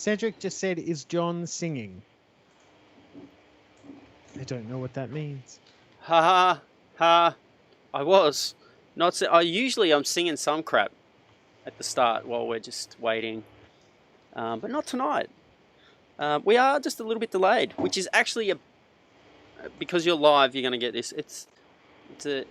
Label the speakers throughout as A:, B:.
A: Cedric just said, "Is John singing?" I don't know what that means.
B: Ha ha ha. I was. Not. I'm singing some crap at the start while we're just waiting. But not tonight. We are just a little bit delayed, which is actually because you're live, you're going to get this. It's a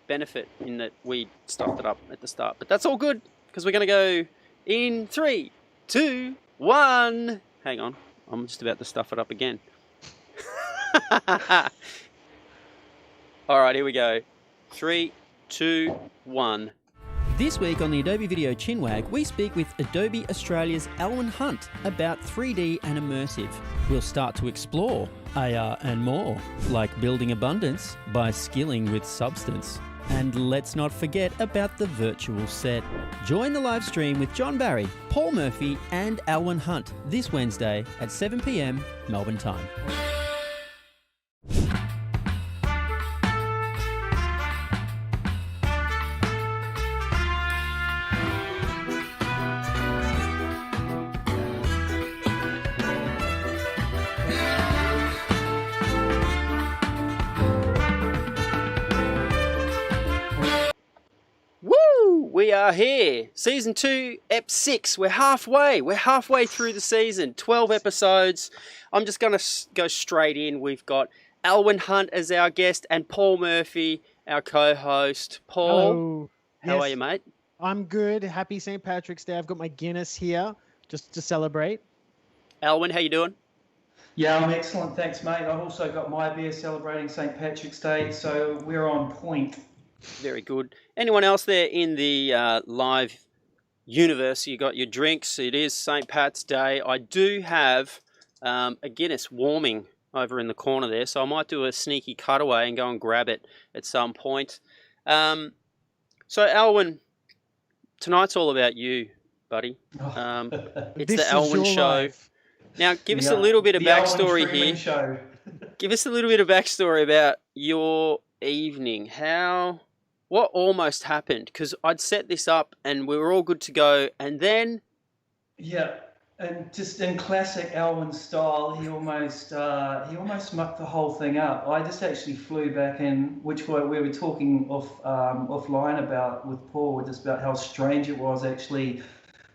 B: benefit in that we stuffed it up at the start. But that's all good because we're going to go in 3, 2, 1. Hang on. I'm just about to stuff it up again. All right, here we go. 3, 2, 1. This week on the Adobe Video CHiNWAG, we speak with Adobe Australia's Alwyn Hunt about 3D and immersive. We'll start to explore AR and more, like building abundance by skilling with substance. And let's not forget about the virtual set. Join the live stream with John Barrie, Paul Murphy and Alwyn Hunt this Wednesday at 7 p.m. Melbourne time. We are here, season 2, ep 6. We're halfway through the season, 12 episodes. I'm just going to go straight in. We've got Alwyn Hunt as our guest and Paul Murphy, our co-host. Paul,
A: hello.
B: How are you, mate?
A: I'm good. Happy St. Patrick's Day. I've got my Guinness here just to celebrate.
B: Alwyn, how you doing?
C: Yeah, I'm excellent. Thanks, mate. I've also got my beer celebrating St. Patrick's Day, so we're on point.
B: Very good. Anyone else there in the live universe? You got your drinks. It is St. Pat's Day. I do have a Guinness warming over in the corner there, so I might do a sneaky cutaway and go and grab it at some point. So, Alwyn, tonight's all about you, buddy. It's the Alwyn Show. Life. Now, give us a little bit of backstory here.
C: Show.
B: Give us a little bit of backstory about your evening. What almost happened? Because I'd set this up and we were all good to go, and then...
C: Yeah, and just in classic Alwyn style, he almost mucked the whole thing up. I just actually flew back in, which we were talking offline about with Paul, just about how strange it was actually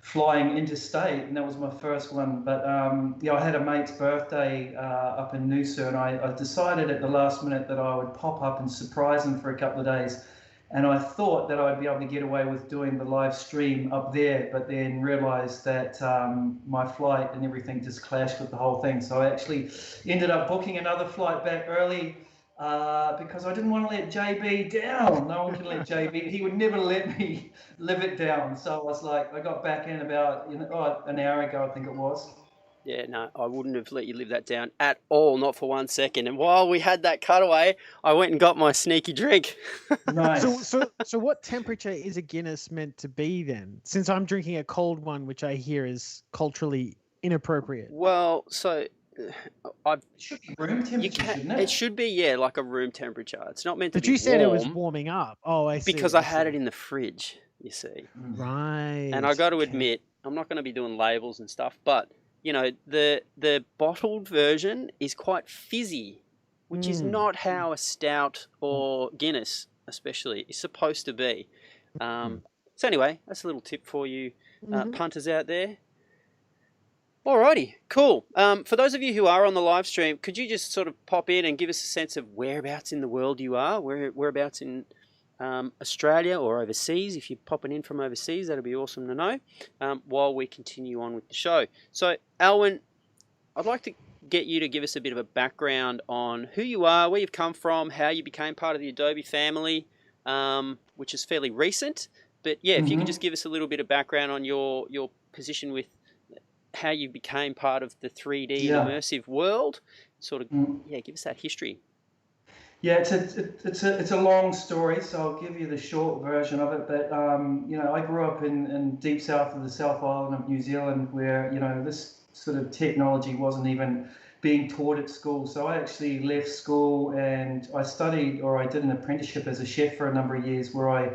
C: flying interstate, and that was my first one. But I had a mate's birthday up in Noosa, and I decided at the last minute that I would pop up and surprise him for a couple of days. And I thought that I'd be able to get away with doing the live stream up there, but then realized that my flight and everything just clashed with the whole thing. So I actually ended up booking another flight back early because I didn't want to let JB down. No one can let JB. He would never let me live it down. So I was like, I got back in about an hour ago, I think it was.
B: Yeah, no, I wouldn't have let you live that down at all, not for 1 second. And while we had that cutaway, I went and got my sneaky drink.
A: Nice. So what temperature is a Guinness meant to be then? Since I'm drinking a cold one, which I hear is culturally inappropriate.
B: Well, so
C: it should be room temperature, shouldn't it?
B: It should be, like a room temperature. It's not meant to be warm.
A: But you said it was warming up. Oh, I see.
B: Because I had it in the fridge, you see.
A: Right.
B: And I got to admit, I'm not going to be doing labels and stuff, but... the bottled version is quite fizzy, which is not how a stout or Guinness, especially, is supposed to be. So anyway, that's a little tip for you punters out there. Alrighty, cool. For those of you who are on the live stream, could you just sort of pop in and give us a sense of whereabouts in the world you are? Whereabouts in Australia or overseas? If you're popping in from overseas, that'd be awesome to know while we continue on with the show. So, Alwyn, I'd like to get you to give us a bit of a background on who you are, where you've come from, how you became part of the Adobe family, which is fairly recent. But yeah, if you could just give us a little bit of background on your position with how you became part of the 3D immersive world, sort of, give us that history.
C: Yeah, it's a long story, so I'll give you the short version of it. But I grew up in deep south of the South Island of New Zealand, where this sort of technology wasn't even being taught at school. So I actually left school and I did an apprenticeship as a chef for a number of years, where I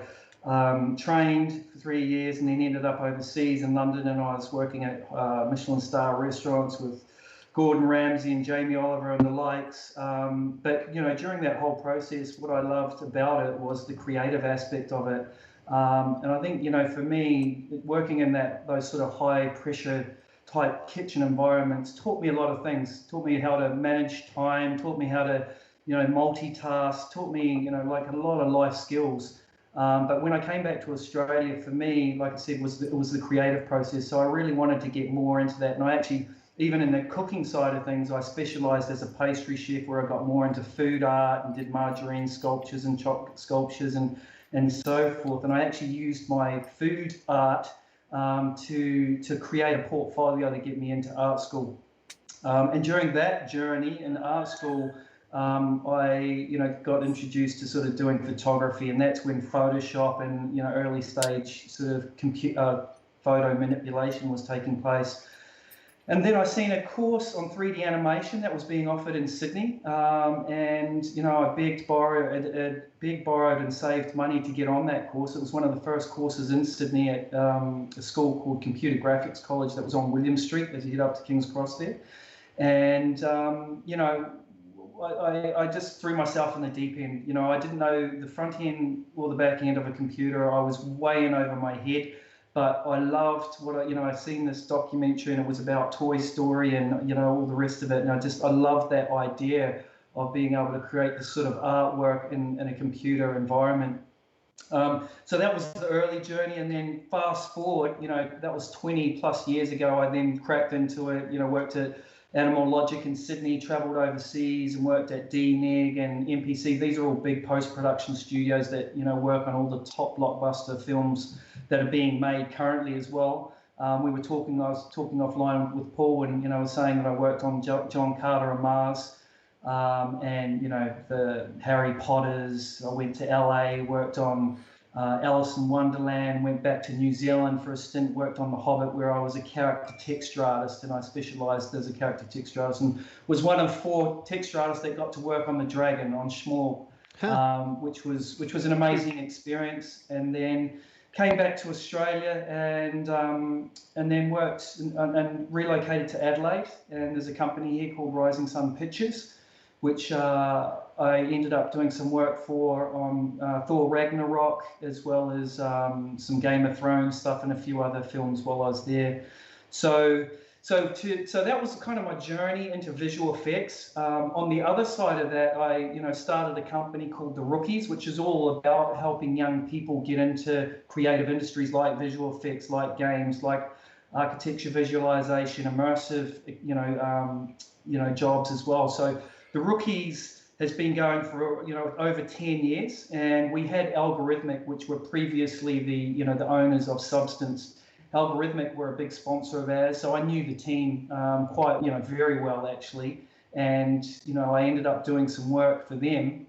C: trained for 3 years, and then ended up overseas in London, and I was working at Michelin star restaurants with Gordon Ramsay and Jamie Oliver and the likes. But during that whole process, what I loved about it was the creative aspect of it. And I think, for me, working in those sort of high pressure type kitchen environments taught me a lot of things. Taught me how to manage time, taught me how to, multitask, taught me, like a lot of life skills. But when I came back to Australia, for me, like I said, it was the creative process. So I really wanted to get more into that. And I actually, even in the cooking side of things, I specialised as a pastry chef, where I got more into food art and did margarine sculptures and chocolate sculptures and so forth. And I actually used my food art to create a portfolio to get me into art school. And during that journey in art school, I got introduced to sort of doing photography, and that's when Photoshop and early stage sort of photo manipulation was taking place. And then I seen a course on 3D animation that was being offered in Sydney, and I begged, borrowed, and saved money to get on that course. It was one of the first courses in Sydney at a school called Computer Graphics College that was on William Street as you head up to King's Cross there. And I just threw myself in the deep end. I didn't know the front end or the back end of a computer. I was way in over my head. But I loved what I've seen this documentary, and it was about Toy Story and all the rest of it, and I loved that idea of being able to create this sort of artwork in a computer environment. So that was the early journey, and then fast forward, that was 20 plus years ago. I then cracked into it, worked at Animal Logic in Sydney, travelled overseas and worked at DNEG and MPC. These are all big post-production studios that work on all the top blockbuster films that are being made currently as well. I was talking offline with Paul, and I was saying that I worked on John Carter and Mars, and the Harry Potters. I went to LA, worked on Alice in Wonderland, went back to New Zealand for a stint, worked on The Hobbit, where I was a character texture artist, and I specialised as a character texture artist, and was one of 4 texture artists that got to work on the dragon on Schmorg, which was an amazing experience. And then came back to Australia and then worked and relocated to Adelaide, and there's a company here called Rising Sun Pictures, which I ended up doing some work for on Thor Ragnarok, as well as some Game of Thrones stuff and a few other films while I was there. So that was kind of my journey into visual effects. On the other side of that, I started a company called The Rookies, which is all about helping young people get into creative industries like visual effects, like games, like architecture, visualization, immersive, jobs as well. So The Rookies has been going for over 10 years, and we had Algorithmic, which were previously the owners of Substance. Algorithmic were a big sponsor of ours, so I knew the team quite very well actually, and I ended up doing some work for them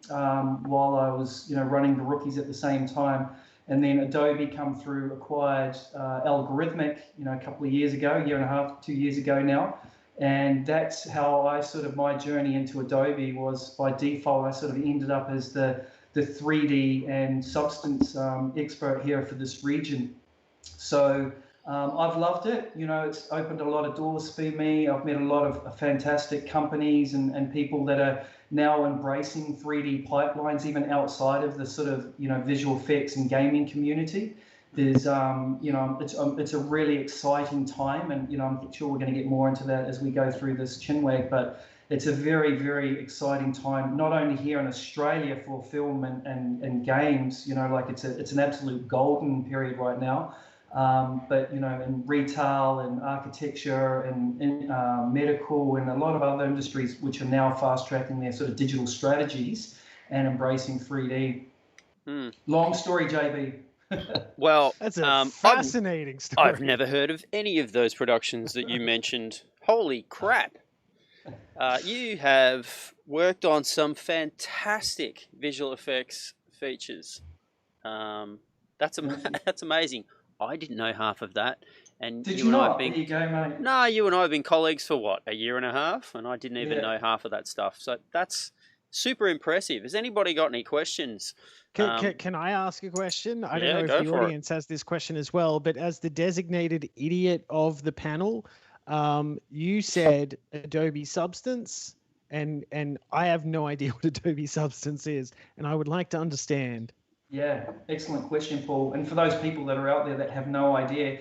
C: while I was running The Rookies at the same time. And then Adobe come through, acquired Algorithmic a couple of years ago, 1.5, 2 years ago now. And that's how my journey into Adobe was. By default, I sort of ended up as the 3D and Substance expert here for this region. So I've loved it. It's opened a lot of doors for me. I've met a lot of fantastic companies and people that are now embracing 3D pipelines, even outside of the sort of, visual effects and gaming community. There's, it's a really exciting time, and, I'm sure we're going to get more into that as we go through this CHiNWAG, but it's a very, very exciting time, not only here in Australia for film and games, it's an absolute golden period right now, but, in retail and architecture and medical and a lot of other industries which are now fast-tracking their sort of digital strategies and embracing 3D. Long story, JB.
B: Well,
A: that's a fascinating story.
B: I've never heard of any of those productions that you mentioned. Holy crap. You have worked on some fantastic visual effects features. That's amazing. I didn't know half of that. And
C: Did you not? There you go, mate.
B: No, you and I have been colleagues for what, 1.5 years, and I didn't even know half of that stuff. So that's super impressive. Has anybody got any questions?
A: Can I ask a question? I don't
B: Yeah,
A: know if
B: go
A: the
B: for it.
A: audience has this question as well, but as the designated idiot of the panel, you said Adobe Substance, and I have no idea what Adobe Substance is, and I would like to understand.
C: Yeah, excellent question, Paul. And for those people that are out there that have no idea,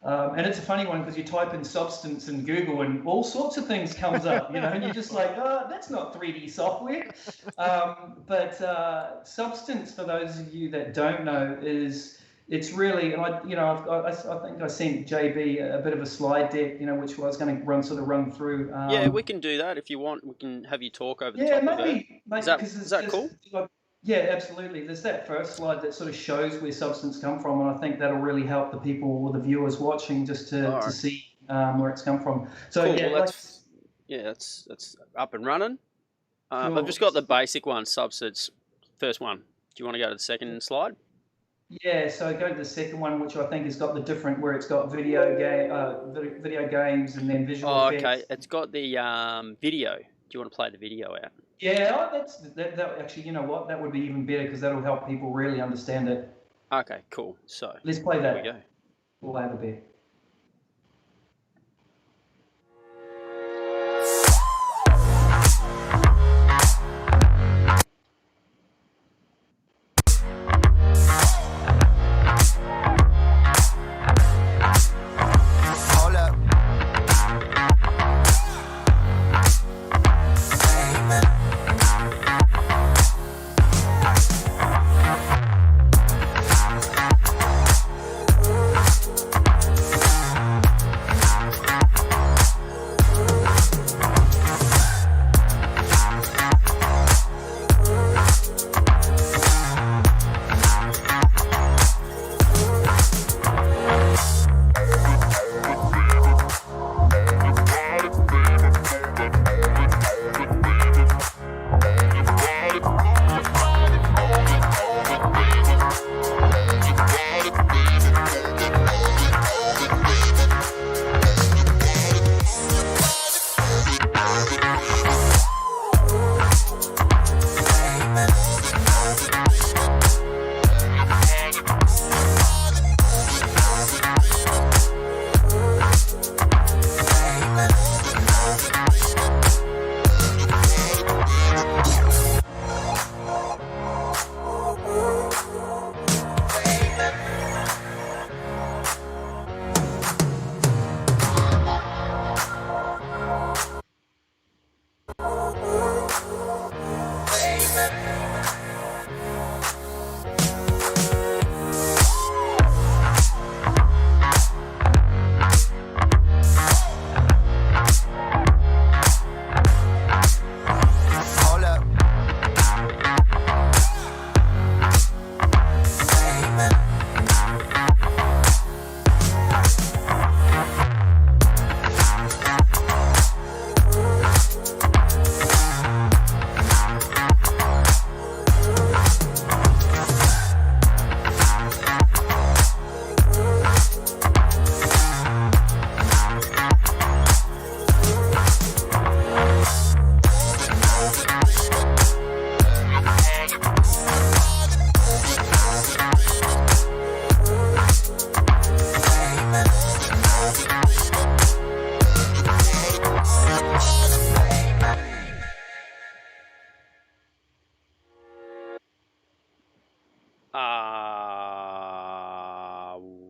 C: and it's a funny one because you type in substance in Google and all sorts of things comes up, you know, and you're just like, oh, that's not 3D software. But substance, for those of you that don't know, it's really, and I think I sent JB a bit of a slide deck, you know, which I was going to run through.
B: Yeah, we can do that if you want. We can have you talk over the
C: yeah,
B: top of it.
C: maybe,
B: Is that cool?
C: Yeah, absolutely. There's that first slide that sort of shows where substance come from, and I think that'll really help the people or the viewers watching just to see where it's come from. So
B: cool.
C: yeah,
B: well, that's up and running.
C: Cool.
B: I've just got the basic one, substance. First one. Do you want to go to the second slide?
C: Yeah, so go to the second one, which I think has got the different, where it's got video games and then visual effects.
B: Okay. It's got the video. Do you want to play the video out?
C: Yeah, that actually, you know what? That would be even better because that'll help people really understand it.
B: Okay, cool. So
C: let's play that.
B: Here we go.
C: We'll have a bit.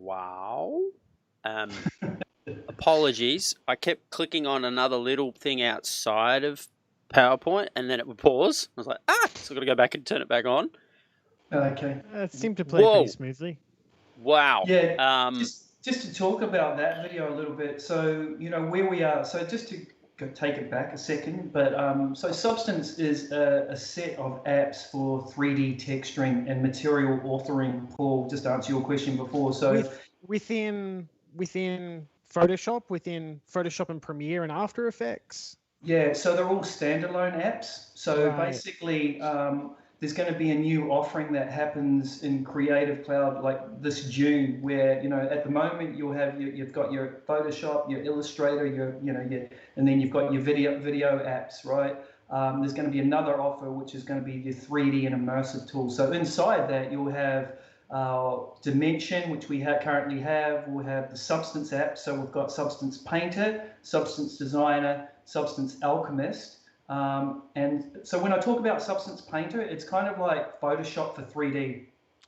B: Wow. Apologies. I kept clicking on another little thing outside of PowerPoint and then it would pause. I was like, so I've got to go back and turn it back on.
C: Okay.
A: It seemed to play pretty smoothly.
B: Wow.
C: Yeah. Just to talk about that video a little bit. So, you know, where we are. So just to take it back a second, but so Substance is a set of apps for 3D texturing and material authoring. Paul, just to answer your question before. So
A: within Photoshop and Premiere and After Effects.
C: Yeah, so they're all standalone apps. So basically, there's going to be a new offering that happens in Creative Cloud like this June, where, you know, at the moment you've got your Photoshop, your Illustrator, and then you've got your video apps, right? There's going to be another offer, which is going to be your 3D and immersive tools. So inside that, you'll have Dimension, which we currently have. We'll have the Substance app. So we've got Substance Painter, Substance Designer, Substance Alchemist. And so when I talk about Substance Painter, it's kind of like Photoshop for 3D.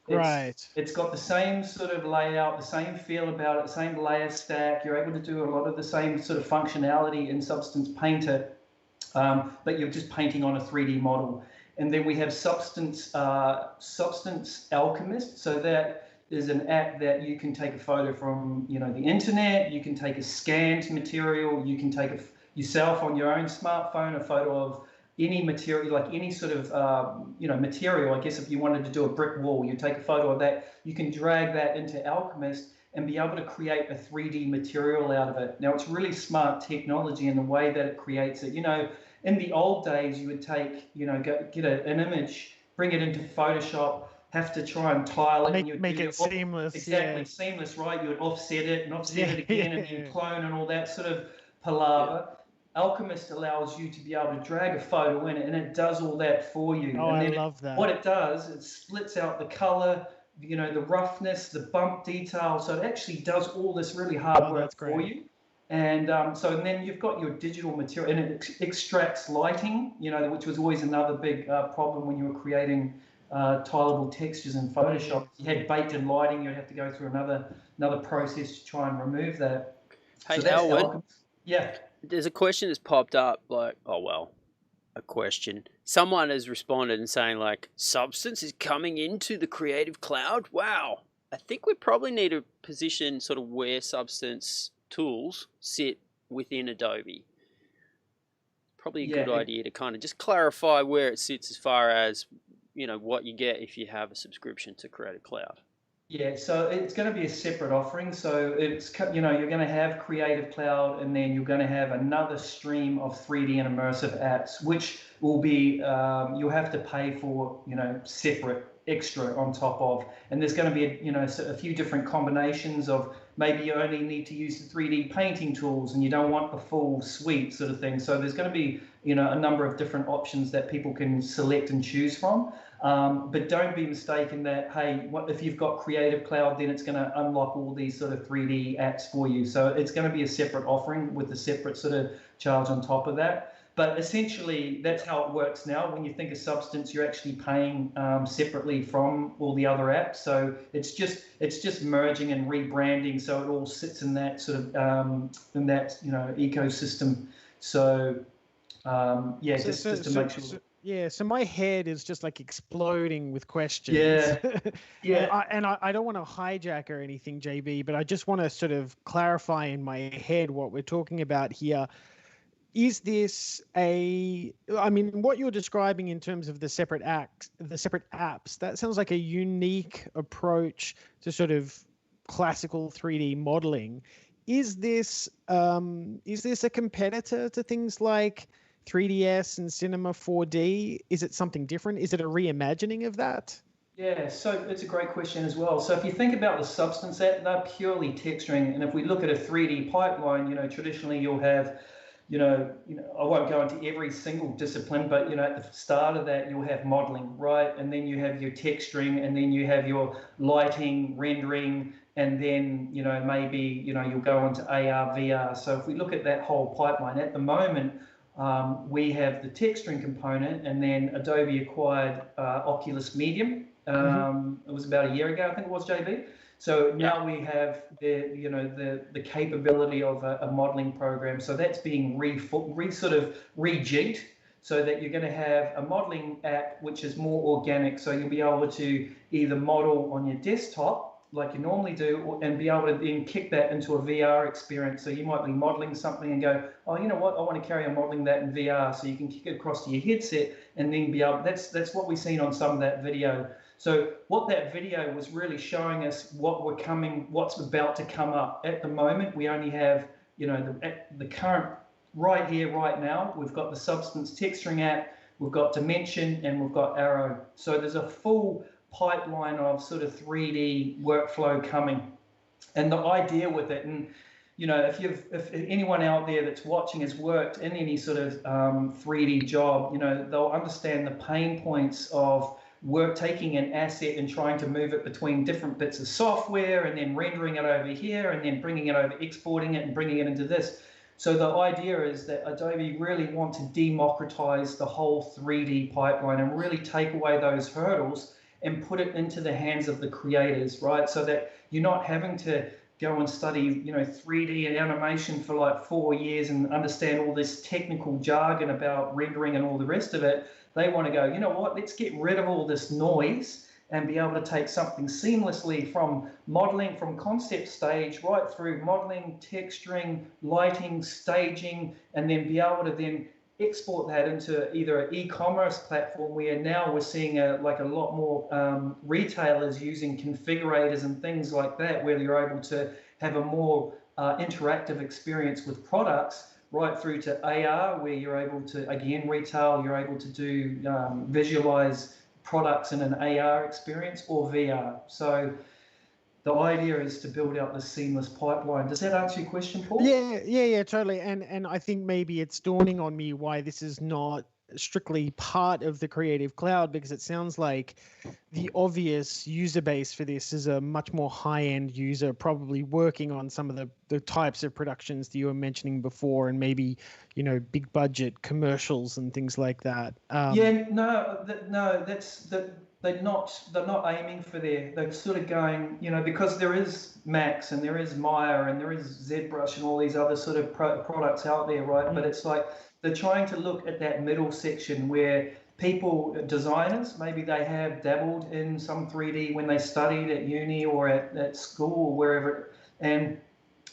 C: It's got the same sort of layout, the same feel about it, the same layer stack. You're able to do a lot of the same sort of functionality in Substance Painter, but you're just painting on a 3D model. And then we have Substance Alchemist. So that is an app that you can take a photo from, the internet. You can take a scanned material. You can take yourself on your own smartphone a photo of any material, like any sort of material. I guess if you wanted to do a brick wall, you take a photo of that. You can drag that into Alchemist and be able to create a 3D material out of it. Now, it's really smart technology in the way that it creates it. In the old days, you would take, get an image, bring it into Photoshop, have to try and tile it. And
A: make it seamless.
C: Exactly, seamless, right? You would offset it and offset it again and then clone and all that sort of palaver. Yeah. Alchemist allows you to be able to drag a photo in it, and it does all that for you.
A: Oh,
C: and then
A: I love that.
C: What it does, it splits out the color, the roughness, the bump detail. So it actually does all this really hard work for you. And and then you've got your digital material, and it extracts lighting, which was always another big problem when you were creating tileable textures in Photoshop. You had baked-in lighting. You'd have to go through another process to try and remove that.
B: Hey, so Alwyn,
C: yeah.
B: There's a question that's popped up, a question. Someone has responded and saying, Substance is coming into the Creative Cloud? Wow. I think we probably need to position sort of where Substance tools sit within Adobe. Probably a good idea to kind of just clarify where it sits as far as, what you get if you have a subscription to Creative Cloud.
C: Yeah, so it's going to be a separate offering. So it's, you're going to have Creative Cloud, and then you're going to have another stream of 3D and immersive apps, which will be, you'll have to pay for, separate extra on top of. And there's going to be, a few different combinations of maybe you only need to use the 3D painting tools and you don't want the full suite sort of thing. So there's going to be, a number of different options that people can select and choose from. But don't be mistaken that, hey, if you've got Creative Cloud, then it's going to unlock all these sort of 3D apps for you. So it's going to be a separate offering with a separate sort of charge on top of that. But essentially, that's how it works now. When you think of Substance, you're actually paying separately from all the other apps. So it's just merging and rebranding, so it all sits in that sort of ecosystem. So just to make sure.
A: So my head is just exploding with questions.
C: Yeah.
A: And I don't want to hijack or anything, JB, but I just want to sort of clarify in my head what we're talking about here. Is this what you're describing in terms of the separate apps, that sounds like a unique approach to sort of classical 3D modeling. Is this a competitor to things like 3ds and Cinema 4D? Is it something different? Is it a reimagining of that?
C: Yeah, so it's a great question as well. So if you think about the Substance app, they're purely texturing, and if we look at a 3D pipeline, traditionally you'll have, I won't go into every single discipline, but at the start of that you'll have modeling, right? And then you have your texturing, and then you have your lighting, rendering, and then maybe you'll go on to AR, VR. So if we look at that whole pipeline at the moment, we have the texturing component, and then Adobe acquired Oculus Medium. It was about a year ago, I think it was, JB. So now we have the capability of a modeling program. So that's being rejigged, so that you're going to have a modeling app which is more organic. So you'll be able to either model on your desktop like you normally do, and be able to then kick that into a VR experience. So you might be modeling something and go, oh, you know what, I want to carry on modeling that in VR. So you can kick it across to your headset and then be able, that's what we've seen on some of that video. So what that video was really showing us what's about to come up. At the moment, we only have, the current right here, right now, we've got the Substance texturing app, we've got Dimension, and we've got Arrow. So there's a full pipeline of sort of 3D workflow coming. And the idea with it, and if anyone out there that's watching has worked in any sort of 3D job, they'll understand the pain points of taking an asset and trying to move it between different bits of software and then rendering it over here and then bringing it over, exporting it and bringing it into this. So the idea is that Adobe really want to democratize the whole 3D pipeline and really take away those hurdles and put it into the hands of the creators, right? So that you're not having to go and study, 3D and animation for like 4 years and understand all this technical jargon about rendering and all the rest of it. They want to go, you know what, let's get rid of all this noise and be able to take something seamlessly from modeling, from concept stage right through modeling, texturing, lighting, staging, and then be able to then export that into either an e-commerce platform where now we're seeing a lot more retailers using configurators and things like that, where you're able to have a more interactive experience with products, right through to AR, where you're able to, again, retail, you're able to do visualize products in an AR experience, or VR. So the idea is to build out this seamless pipeline. Does that answer your question, Paul?
A: Yeah, totally. And I think maybe it's dawning on me why this is not strictly part of the Creative Cloud, because it sounds like the obvious user base for this is a much more high-end user, probably working on some of the types of productions that you were mentioning before, and maybe big budget commercials and things like that.
C: They're not aiming for there. They're sort of going, because there is Max and there is Maya and there is ZBrush and all these other sort of products out there, right? But it's like they're trying to look at that middle section where people, designers, maybe they have dabbled in some 3D when they studied at uni or at school or wherever, and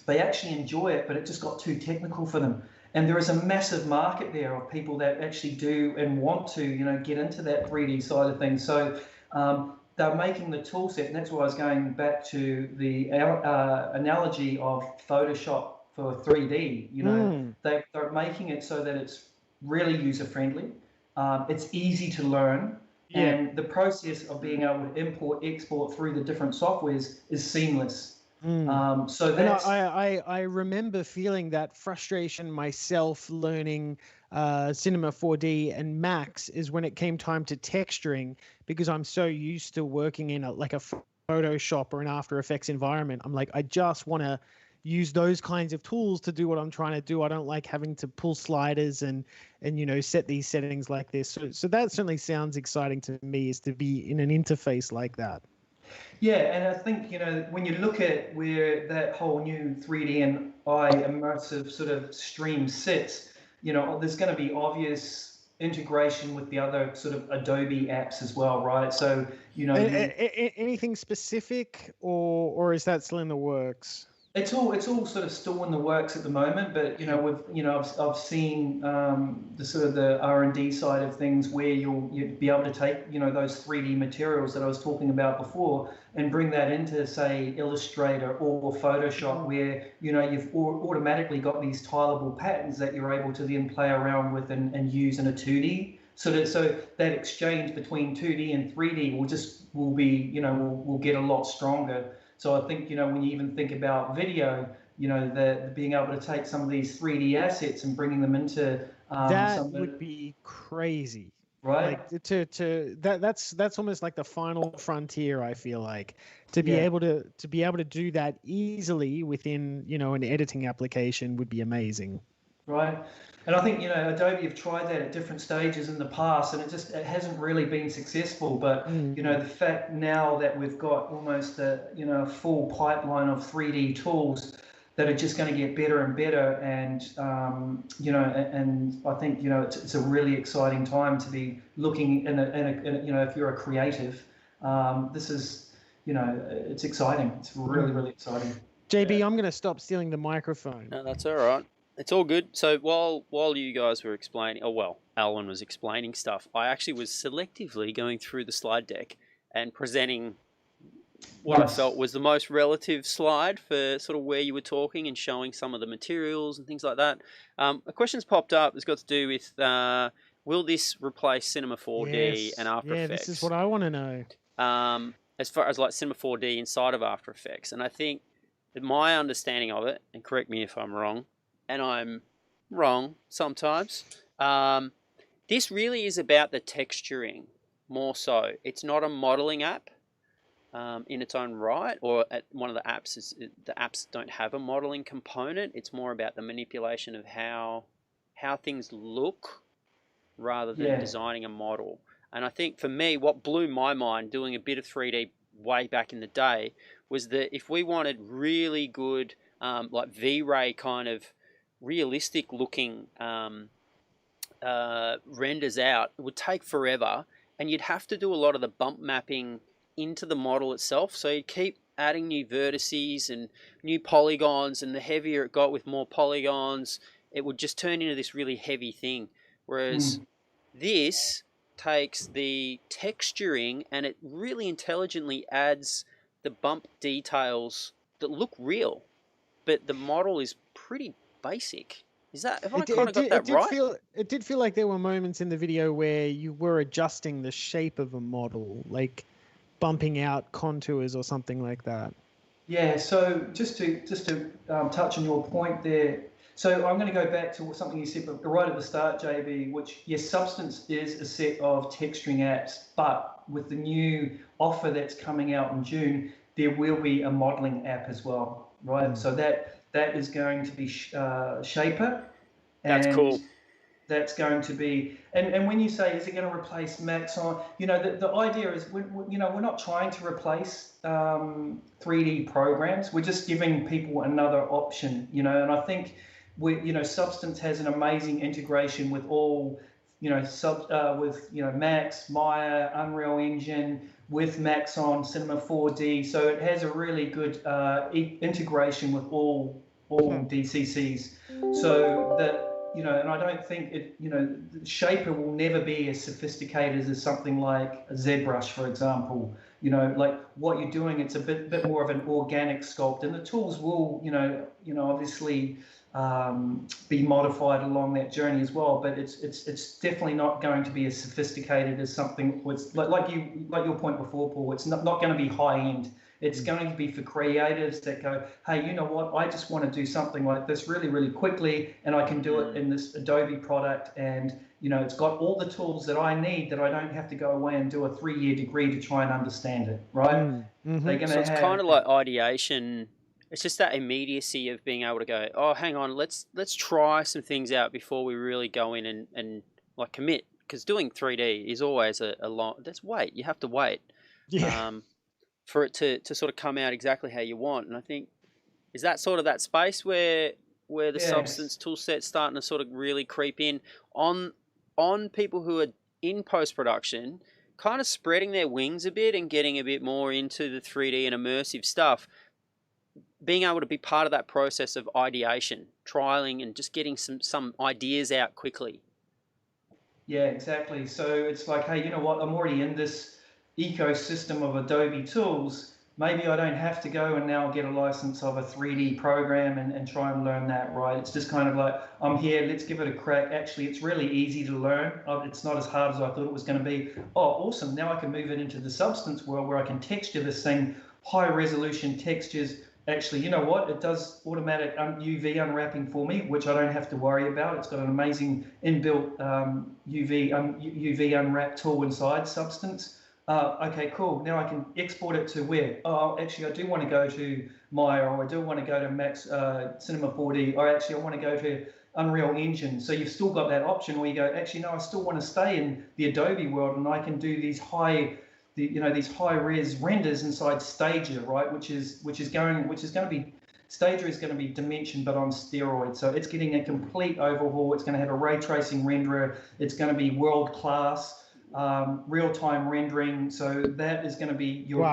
C: they actually enjoy it, but it just got too technical for them. And there is a massive market there of people that actually do and want to, get into that 3D side of things. So they're making the tool set, and that's why I was going back to the analogy of Photoshop for 3D. They're making it so that it's really user-friendly. It's easy to learn. Yeah. And the process of being able to import, export through the different softwares is seamless. So that's...
A: I remember feeling that frustration myself learning Cinema 4D and Max is when it came time to texturing, because I'm so used to working in a Photoshop or an After Effects environment. I'm like, I just want to use those kinds of tools to do what I'm trying to do. I don't like having to pull sliders and set these settings like this. So that certainly sounds exciting to me, is to be in an interface like that.
C: Yeah, and I think, when you look at where that whole new 3D and immersive sort of stream sits, there's going to be obvious integration with the other sort of Adobe apps as well, right? So,
A: anything specific, or is that still in the works?
C: It's all sort of still in the works at the moment, but I've seen the sort of the R&D side of things where you'd be able to take those 3D materials that I was talking about before and bring that into, say, Illustrator or Photoshop, where you've automatically got these tileable patterns that you're able to then play around with and use in a 2D. So that exchange between 2D and 3D will get a lot stronger. So I think, when you even think about video, the being able to take some of these 3D assets and bringing them into
A: that would be crazy,
C: right?
A: Like that's almost like the final frontier. I feel like to be able to do that easily within an editing application would be amazing.
C: Right. And I think, Adobe have tried that at different stages in the past, and it hasn't really been successful. But, the fact now that we've got almost a full pipeline of 3D tools that are just going to get better and better. And, and I think, it's a really exciting time to be looking if you're a creative, this is, it's exciting. It's really, really exciting.
A: JB, I'm going to stop stealing the microphone.
B: No, that's all right. It's all good. So while you guys were explaining, Alwyn was explaining stuff, I actually was selectively going through the slide deck and presenting what I felt was the most relative slide for sort of where you were talking and showing some of the materials and things like that. A question's popped up that's got to do with will this replace Cinema 4D and After Effects?
A: Yeah, this is what I want to know.
B: As far as like Cinema 4D inside of After Effects. And I think my understanding of it, and correct me if I'm wrong, and I'm wrong sometimes, this really is about the texturing more so. It's not a modeling app in its own right, or one of the apps the apps don't have a modeling component. It's more about the manipulation of how things look rather than designing a model. And I think for me, what blew my mind doing a bit of 3D way back in the day was that if we wanted really good, like V-Ray kind of realistic looking renders out, it would take forever, and you'd have to do a lot of the bump mapping into the model itself. So you'd keep adding new vertices and new polygons, and the heavier it got with more polygons, it would just turn into this really heavy thing. Whereas this takes the texturing and it really intelligently adds the bump details that look real, but the model is pretty basic. Is that, have I kind of got that right?
A: It did feel like there were moments in the video where you were adjusting the shape of a model, like bumping out contours or something like that.
C: Yeah, so just to touch on your point there, so I'm going to go back to something you said right at the start, JB, which, yes, Substance is a set of texturing apps, but with the new offer that's coming out in June, there will be a modeling app as well, right? So that is going to be Shaper.
B: That's cool.
C: That's going to be, and when you say, is it going to replace Maxon? You know, the idea is, we're not trying to replace 3D programs. We're just giving people another option, and I think Substance has an amazing integration with all, with Max, Maya, Unreal Engine, with Maxon, Cinema 4D. So it has a really good integration with all DCCs. So that, and I don't think Shaper will never be as sophisticated as something like a ZBrush, for example. Like what you're doing, it's a bit more of an organic sculpt, and the tools will, obviously be modified along that journey as well. But it's definitely not going to be as sophisticated as something with like your point before, Paul. It's not going to be high end. It's going to be for creatives that go, hey, you know what? I just want to do something like this really, really quickly, and I can do it in this Adobe product, and it's got all the tools that I need, that I don't have to go away and do a 3-year degree to try and understand it, right?
B: So it's kind of like ideation. It's just that immediacy of being able to go, oh, hang on, let's try some things out before we really go in and like commit. Because doing 3D is always a long. That's wait. You have to wait.
A: Yeah.
B: For it to sort of come out exactly how you want. And I think, is that sort of that space where the Substance tool set's starting to sort of really creep in on people who are in post-production, kind of spreading their wings a bit and getting a bit more into the 3D and immersive stuff, being able to be part of that process of ideation, trialing, and just getting some ideas out quickly.
C: Yeah, exactly. So it's like, hey, you know what? I'm already in this ecosystem of Adobe tools. Maybe I don't have to go and now get a license of a 3D program and try and learn that, right? It's just kind of like, I'm here, let's give it a crack. Actually, it's really easy to learn. It's not as hard as I thought it was going to be. Oh, awesome. Now I can move it into the Substance world where I can texture this thing, high resolution textures. Actually, you know what? It does automatic UV unwrapping for me, which I don't have to worry about. It's got an amazing inbuilt UV unwrap tool inside Substance. Okay, cool. Now I can export it to where? Oh, actually, I do want to go to Maya, or I do want to go to Max Cinema 4D, or actually I want to go to Unreal Engine. So you've still got that option where you go, actually, no, I still want to stay in the Adobe world, and I can do these these high res renders inside Stager, right? Which is going to be, Stager is going to be Dimension, but on steroids. So it's getting a complete overhaul. It's going to have a ray tracing renderer. It's going to be world class. Real-time rendering, so that is going to be your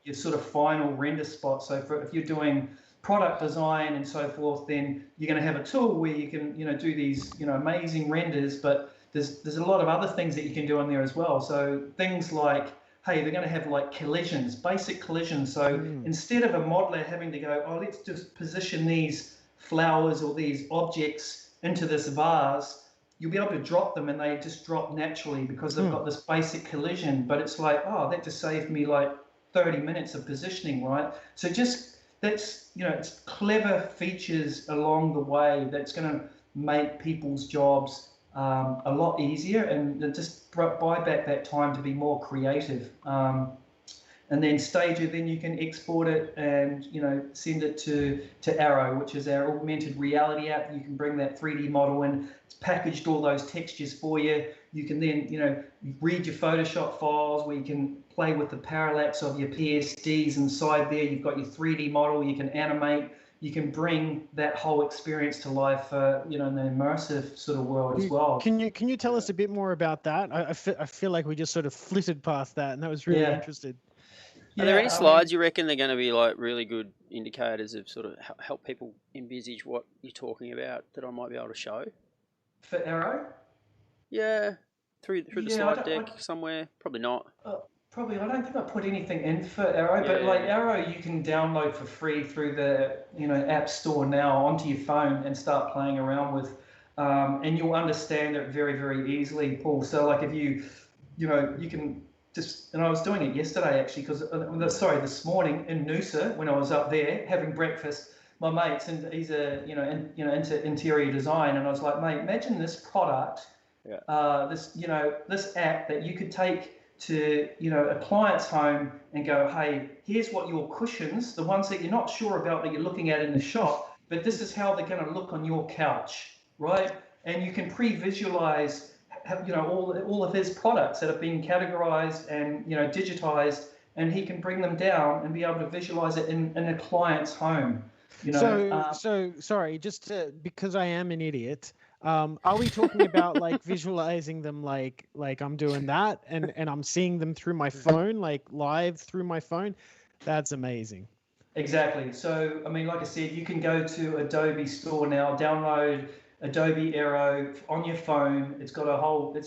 C: your sort of final render spot. So if you're doing product design and so forth, then you're going to have a tool where you can do these amazing renders, but there's a lot of other things that you can do on there as well. So things like, hey, they're going to have like collisions, basic collisions. So instead of a modeler having to go, oh, let's just position these flowers or these objects into this vase, you'll be able to drop them and they just drop naturally because they've got this basic collision. But it's like, oh, that just saved me like 30 minutes of positioning, right? So just that's, it's clever features along the way that's going to make people's jobs a lot easier, and just buy back that time to be more creative. And then stage it, then you can export it and send it to Arrow, which is our augmented reality app. You can bring that 3D model in. It's packaged all those textures for you. You can then read your Photoshop files, where you can play with the parallax of your PSDs inside there. You've got your 3D model. You can animate. You can bring that whole experience to life for in an immersive sort of world as well.
A: Can you tell us a bit more about that? I feel like we just sort of flitted past that, and that was really interesting.
B: Are there any slides you reckon they're going to be like really good indicators of sort of help people envisage what you're talking about that I might be able to show?
C: For Arrow?
B: Yeah, through the slide deck somewhere. Probably not.
C: Probably, I don't think I put anything in for Arrow, but like Arrow, you can download for free through the App Store now onto your phone and start playing around with, and you'll understand it very, very easily, Paul. So like if you can just, and I was doing it yesterday actually, because this morning in Noosa when I was up there having breakfast, my mate's and he's into interior design, and I was like, mate, imagine this product, this app that you could take to a client's home and go, hey, here's what your cushions, the ones that you're not sure about that you're looking at in the shop, but this is how they're going to look on your couch, right? And you can pre-visualize all of his products that have been categorized and digitized, and he can bring them down and be able to visualize it in a client's home.
A: So sorry, because I am an idiot. Are we talking about like visualizing them like I'm doing that and I'm seeing them through my phone, like live through my phone? That's amazing.
C: Exactly. So, I mean, like I said, you can go to Adobe Store now, download Adobe Aero on your phone. It's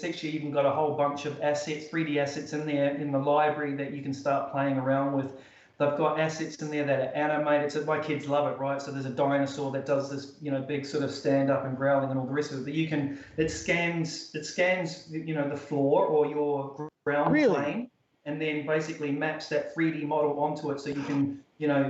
C: actually even got a whole bunch of assets, 3D assets in there in the library that you can start playing around with. They've got assets in there that are animated. So my kids love it, right? So there's a dinosaur that does this, big sort of stand up and growling and all the rest of it. But it scans, the floor or your ground plane, and then basically maps that 3D model onto it. So you can,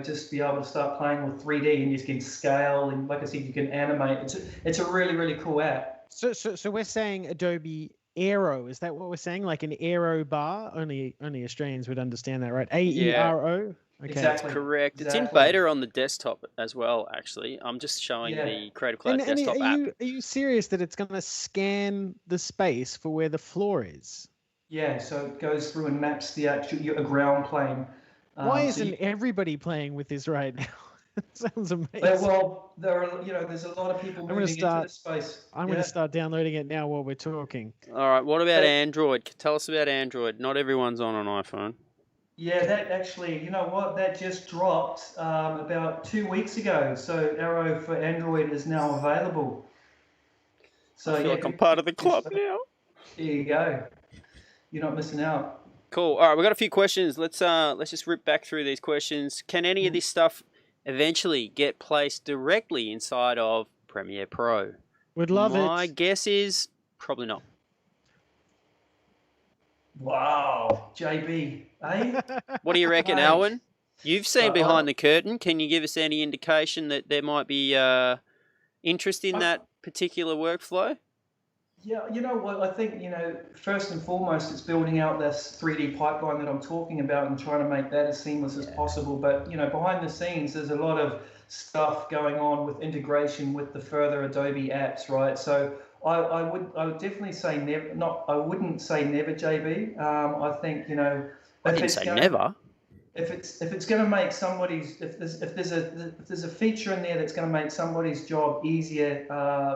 C: just be able to start playing with 3D, and you can scale, and like I said, you can animate. It's a really, really cool app.
A: So we're saying Adobe Aero, is that what we're saying? Like an aero bar? Only Australians would understand that, right? AERO? Okay.
C: Exactly.
B: That's correct.
C: Exactly.
B: It's in beta on the desktop as well, actually. I'm just showing the Creative Cloud desktop app.
A: Are you serious that it's going to scan the space for where the floor is?
C: Yeah, so it goes through and maps the actual ground plane.
A: Why isn't everybody playing with this right now? It sounds amazing.
C: Well, there's a lot of people moving into this space.
A: I'm going to start downloading it now while we're talking.
B: All right, what about Android? Tell us about Android. Not everyone's on an iPhone.
C: Yeah, that actually, you know what? That just dropped about 2 weeks ago. So Arrow for Android is now available. So
B: I feel like I'm part of the club now.
C: There you go. You're not missing out.
B: Cool. All right, we've got a few questions. Let's just rip back through these questions. Can any of this stuff eventually get placed directly inside of Premiere Pro?
A: Would love it.
B: My guess is probably not.
C: Wow, JB, eh?
B: What do you reckon, Alwyn? You've seen behind the curtain. Can you give us any indication that there might be interest in that particular workflow?
C: Yeah, you know what, I think, first and foremost, it's building out this 3D pipeline that I'm talking about and trying to make that as seamless as possible. But, behind the scenes, there's a lot of stuff going on with integration with the further Adobe apps, right? So I would definitely say never. I wouldn't say never, JB. I think
B: I didn't say never.
C: If it's going to make somebody's if there's a feature in there that's going to make somebody's job easier,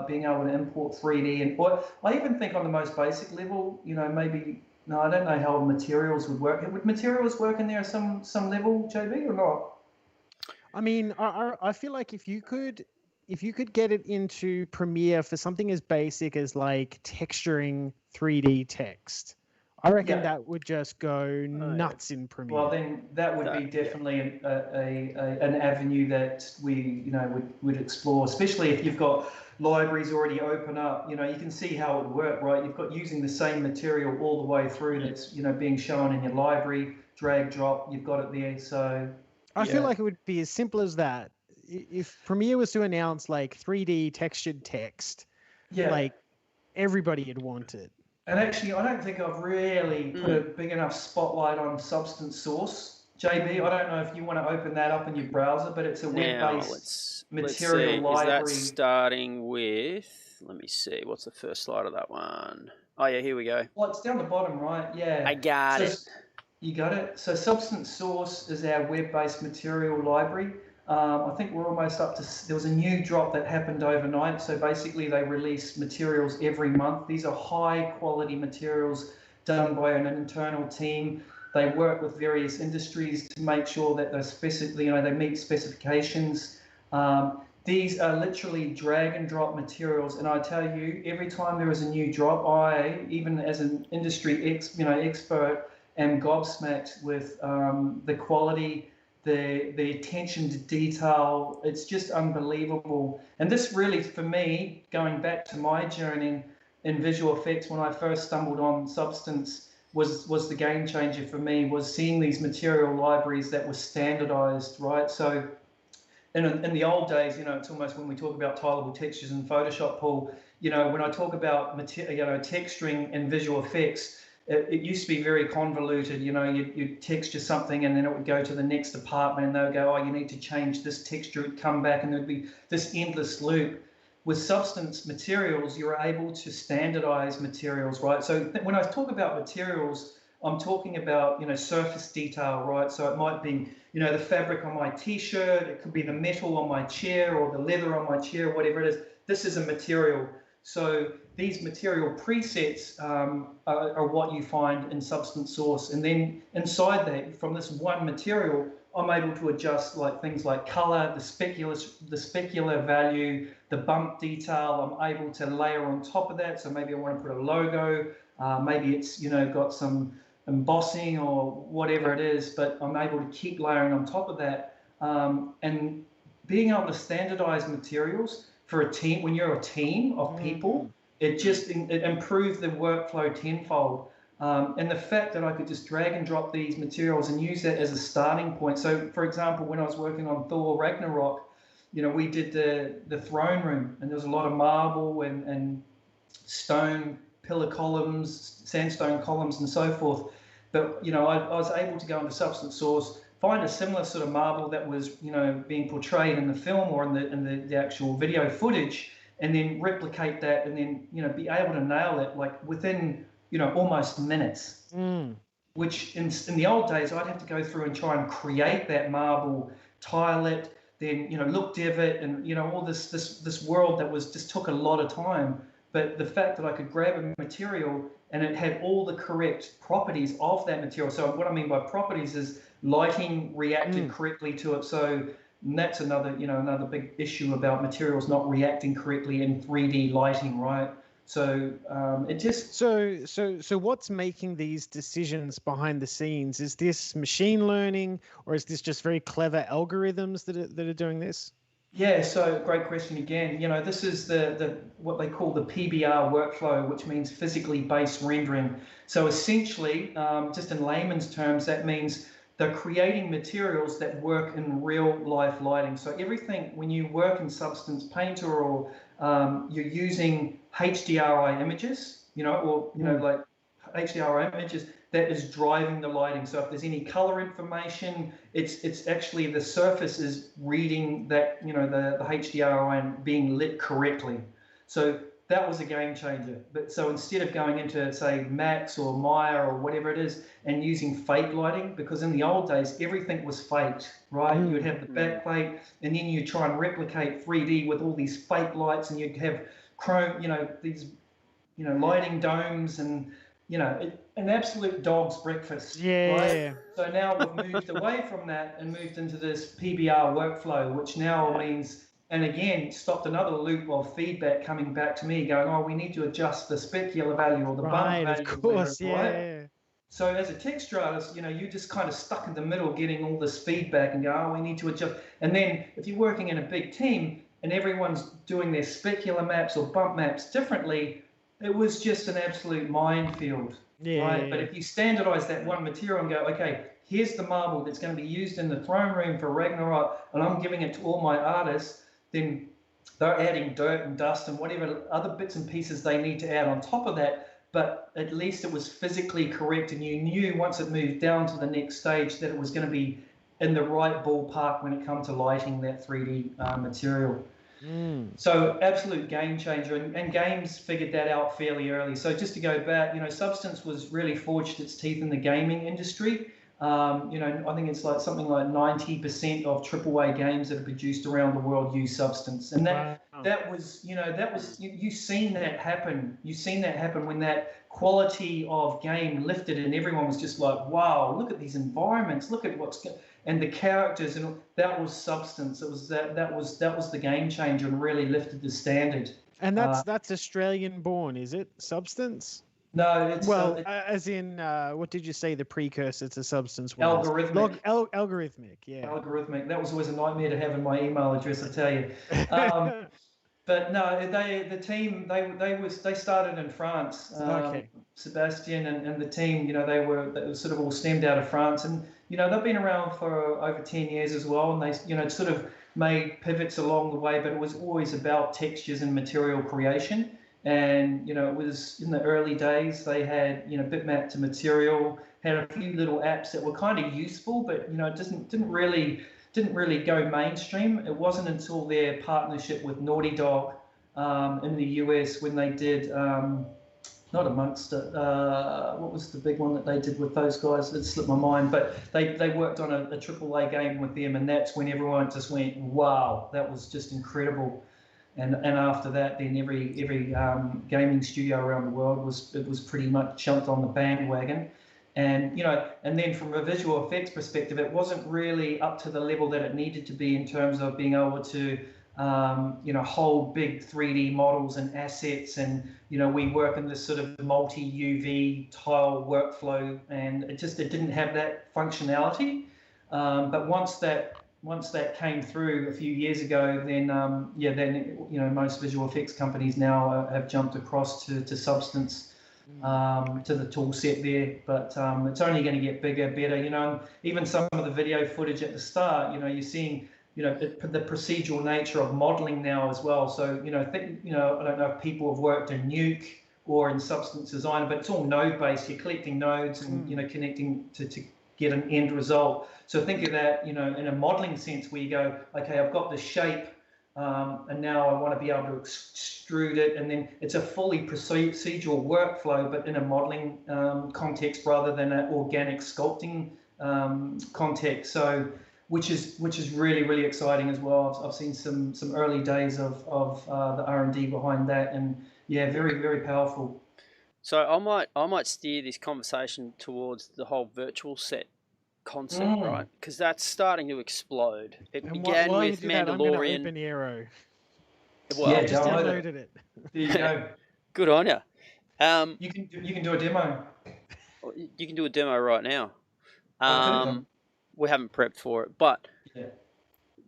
C: being able to import 3D, and I even think on the most basic level, maybe I don't know how materials would work. Would materials work in there at some level, JB, or not?
A: I mean, I feel like if you could get it into Premiere for something as basic as like texturing 3D text, I reckon that would just go nuts in Premiere.
C: Well, then that would be definitely an avenue that we would explore, especially if you've got libraries already open up. You can see how it would work, right? You've got using the same material all the way through that's being shown in your library, drag drop. You've got it there, so.
A: I feel
C: Yeah.
A: like it would be as simple as that. If Premiere was to announce like 3D textured text,
C: Yeah.
A: like everybody would want it.
C: And actually, I don't think I've really put a big enough spotlight on Substance Source. JB, I don't know if you want to open that up in your browser, but it's a
B: Now,
C: web-based
B: let's
C: material
B: see.
C: library.
B: Is that starting with, let me see, what's the first slide of that one? Oh yeah, here we go.
C: Well, it's down the bottom, right? Yeah.
B: I got it.
C: You got it. So Substance Source is our web-based material library. I think we're almost up to, there was a new drop that happened overnight. So basically they release materials every month. These are high quality materials done by an internal team. They work with various industries to make sure that they meet specifications. These are literally drag and drop materials. And I tell you, every time there is a new drop, I, even as an industry expert, am gobsmacked with the quality, the attention to detail. It's just unbelievable. And this really, for me, going back to my journey in visual effects when I first stumbled on Substance, was the game changer for me, was seeing these material libraries that were standardized, right? So in the old days, it's almost when we talk about tileable textures in Photoshop, Paul, when I talk about texturing in visual effects, it used to be very convoluted. You'd texture something and then it would go to the next department and they would go, oh, you need to change this texture, it would come back, and there'd be this endless loop. With Substance materials, you're able to standardize materials, right? So when I talk about materials, I'm talking about, surface detail, right? So it might be, the fabric on my t-shirt, it could be the metal on my chair or the leather on my chair, whatever it is. This is a material. So these material presets are what you find in Substance Source. And then inside that, from this one material, I'm able to adjust things like color, the specular value, the bump detail. I'm able to layer on top of that. So maybe I want to put a logo, maybe it's got some embossing or whatever it is, but I'm able to keep layering on top of that. And being able to standardize materials for a team, when you're a team of people, it improves the workflow tenfold. And the fact that I could just drag and drop these materials and use that as a starting point. So, for example, when I was working on Thor Ragnarok, we did the throne room, and there was a lot of marble and stone pillar columns, sandstone columns, and so forth. But I was able to go into Substance Source, find a similar sort of marble that was being portrayed in the film or in the actual video footage, and then replicate that, and then be able to nail it within almost minutes. Which in the old days I'd have to go through and try and create that marble, tile it, then look dev it, and all this world that just took a lot of time. But the fact that I could grab a material and it had all the correct properties of that material. So what I mean by properties is lighting reacted correctly to it. So that's another big issue about materials not reacting correctly in 3D lighting, right? So it just
A: so what's making these decisions behind the scenes? Is this machine learning, or is this just very clever algorithms that are doing this?
C: Yeah, so great question again. This is the what they call the PBR workflow, which means physically based rendering. So essentially, just in layman's terms, that means they're creating materials that work in real life lighting. So everything, when you work in Substance Painter or you're using HDRI images, like HDRI images, that is driving the lighting. So if there's any color information, it's actually the surface is reading that, the HDRI and being lit correctly. So that was a game changer. But so instead of going into, say, Max or Maya or whatever it is and using fake lighting, because in the old days everything was faked, right? You would have the backplate, and then you try and replicate 3D with all these fake lights, and you'd have chrome, these lighting domes, and an absolute dog's breakfast.
A: Yeah.
C: Right? So now we've moved away from that and moved into this PBR workflow, which now means, and again, stopped another loop of feedback coming back to me going, oh, we need to adjust the specular value or the bump value.
A: Of course,
C: right? So as a texture artist, you're just kind of stuck in the middle getting all this feedback and go, oh, we need to adjust. And then if you're working in a big team and everyone's doing their specular maps or bump maps differently, it was just an absolute minefield. Right? But if you standardize that one material and go, okay, here's the marble that's going to be used in the throne room for Ragnarok, and I'm giving it to all my artists, then they're adding dirt and dust and whatever other bits and pieces they need to add on top of that. But at least it was physically correct, and you knew once it moved down to the next stage that it was going to be in the right ballpark when it comes to lighting that 3D material. So absolute game changer, and games figured that out fairly early. So just to go back, Substance was really forged its teeth in the gaming industry. I think it's like something like 90% of AAA games that are produced around the world use Substance, and that was you've seen that happen. You've seen that happen when that quality of game lifted, and everyone was just like, wow, look at these environments, look at and the characters, and that was Substance. It was that was the game changer and really lifted the standard.
A: And that's Australian born, is it? Substance?
C: No, it's
A: as in what did you say the precursor to Substance was?
C: Algorithmic.
A: Algorithmic, yeah.
C: Algorithmic. That was always a nightmare to have in my email address, I tell you. But no, the team they started in France.
A: Okay.
C: Sebastian and the team, they were sort of all stemmed out of France, and they've been around for over 10 years as well, and they sort of made pivots along the way, but it was always about textures and material creation. And it was in the early days they had bitmap to material, had a few little apps that were kind of useful, but it didn't really go mainstream. It wasn't until their partnership with Naughty Dog in the US when they did not Amongst It. What was the big one that they did with those guys? It slipped my mind, but they worked on a AAA game with them, and that's when everyone just went, wow, that was just incredible. And after that, then every gaming studio around the world was pretty much jumped on the bandwagon. And and then from a visual effects perspective, it wasn't really up to the level that it needed to be in terms of being able to hold big 3D models and assets. And we work in this sort of multi UV tile workflow, and it didn't have that functionality. But once that came through a few years ago, then most visual effects companies now have jumped across to Substance, to the tool set there. But it's only going to get bigger, better. Even some of the video footage at the start, you're seeing the procedural nature of modeling now as well. So I don't know if people have worked in Nuke or in Substance Designer, but it's all node based. You're collecting nodes and connecting to get an end result. So think of that, in a modeling sense, where you go, okay, I've got the shape, and now I want to be able to extrude it, and then it's a fully procedural workflow, but in a modeling context rather than an organic sculpting context. So, which is really, really exciting as well. I've seen some early days of the R&D behind that, and yeah, very, very powerful.
B: So I might steer this conversation towards the whole virtual set concept, right? Because that's starting to explode. It began with Mandalorian.
A: I'm going to open Aero.
B: Well,
C: yeah,
A: just downloaded it.
C: There you go.
B: Good on you.
C: You can do a demo.
B: You can do a demo right now. We haven't prepped for it, but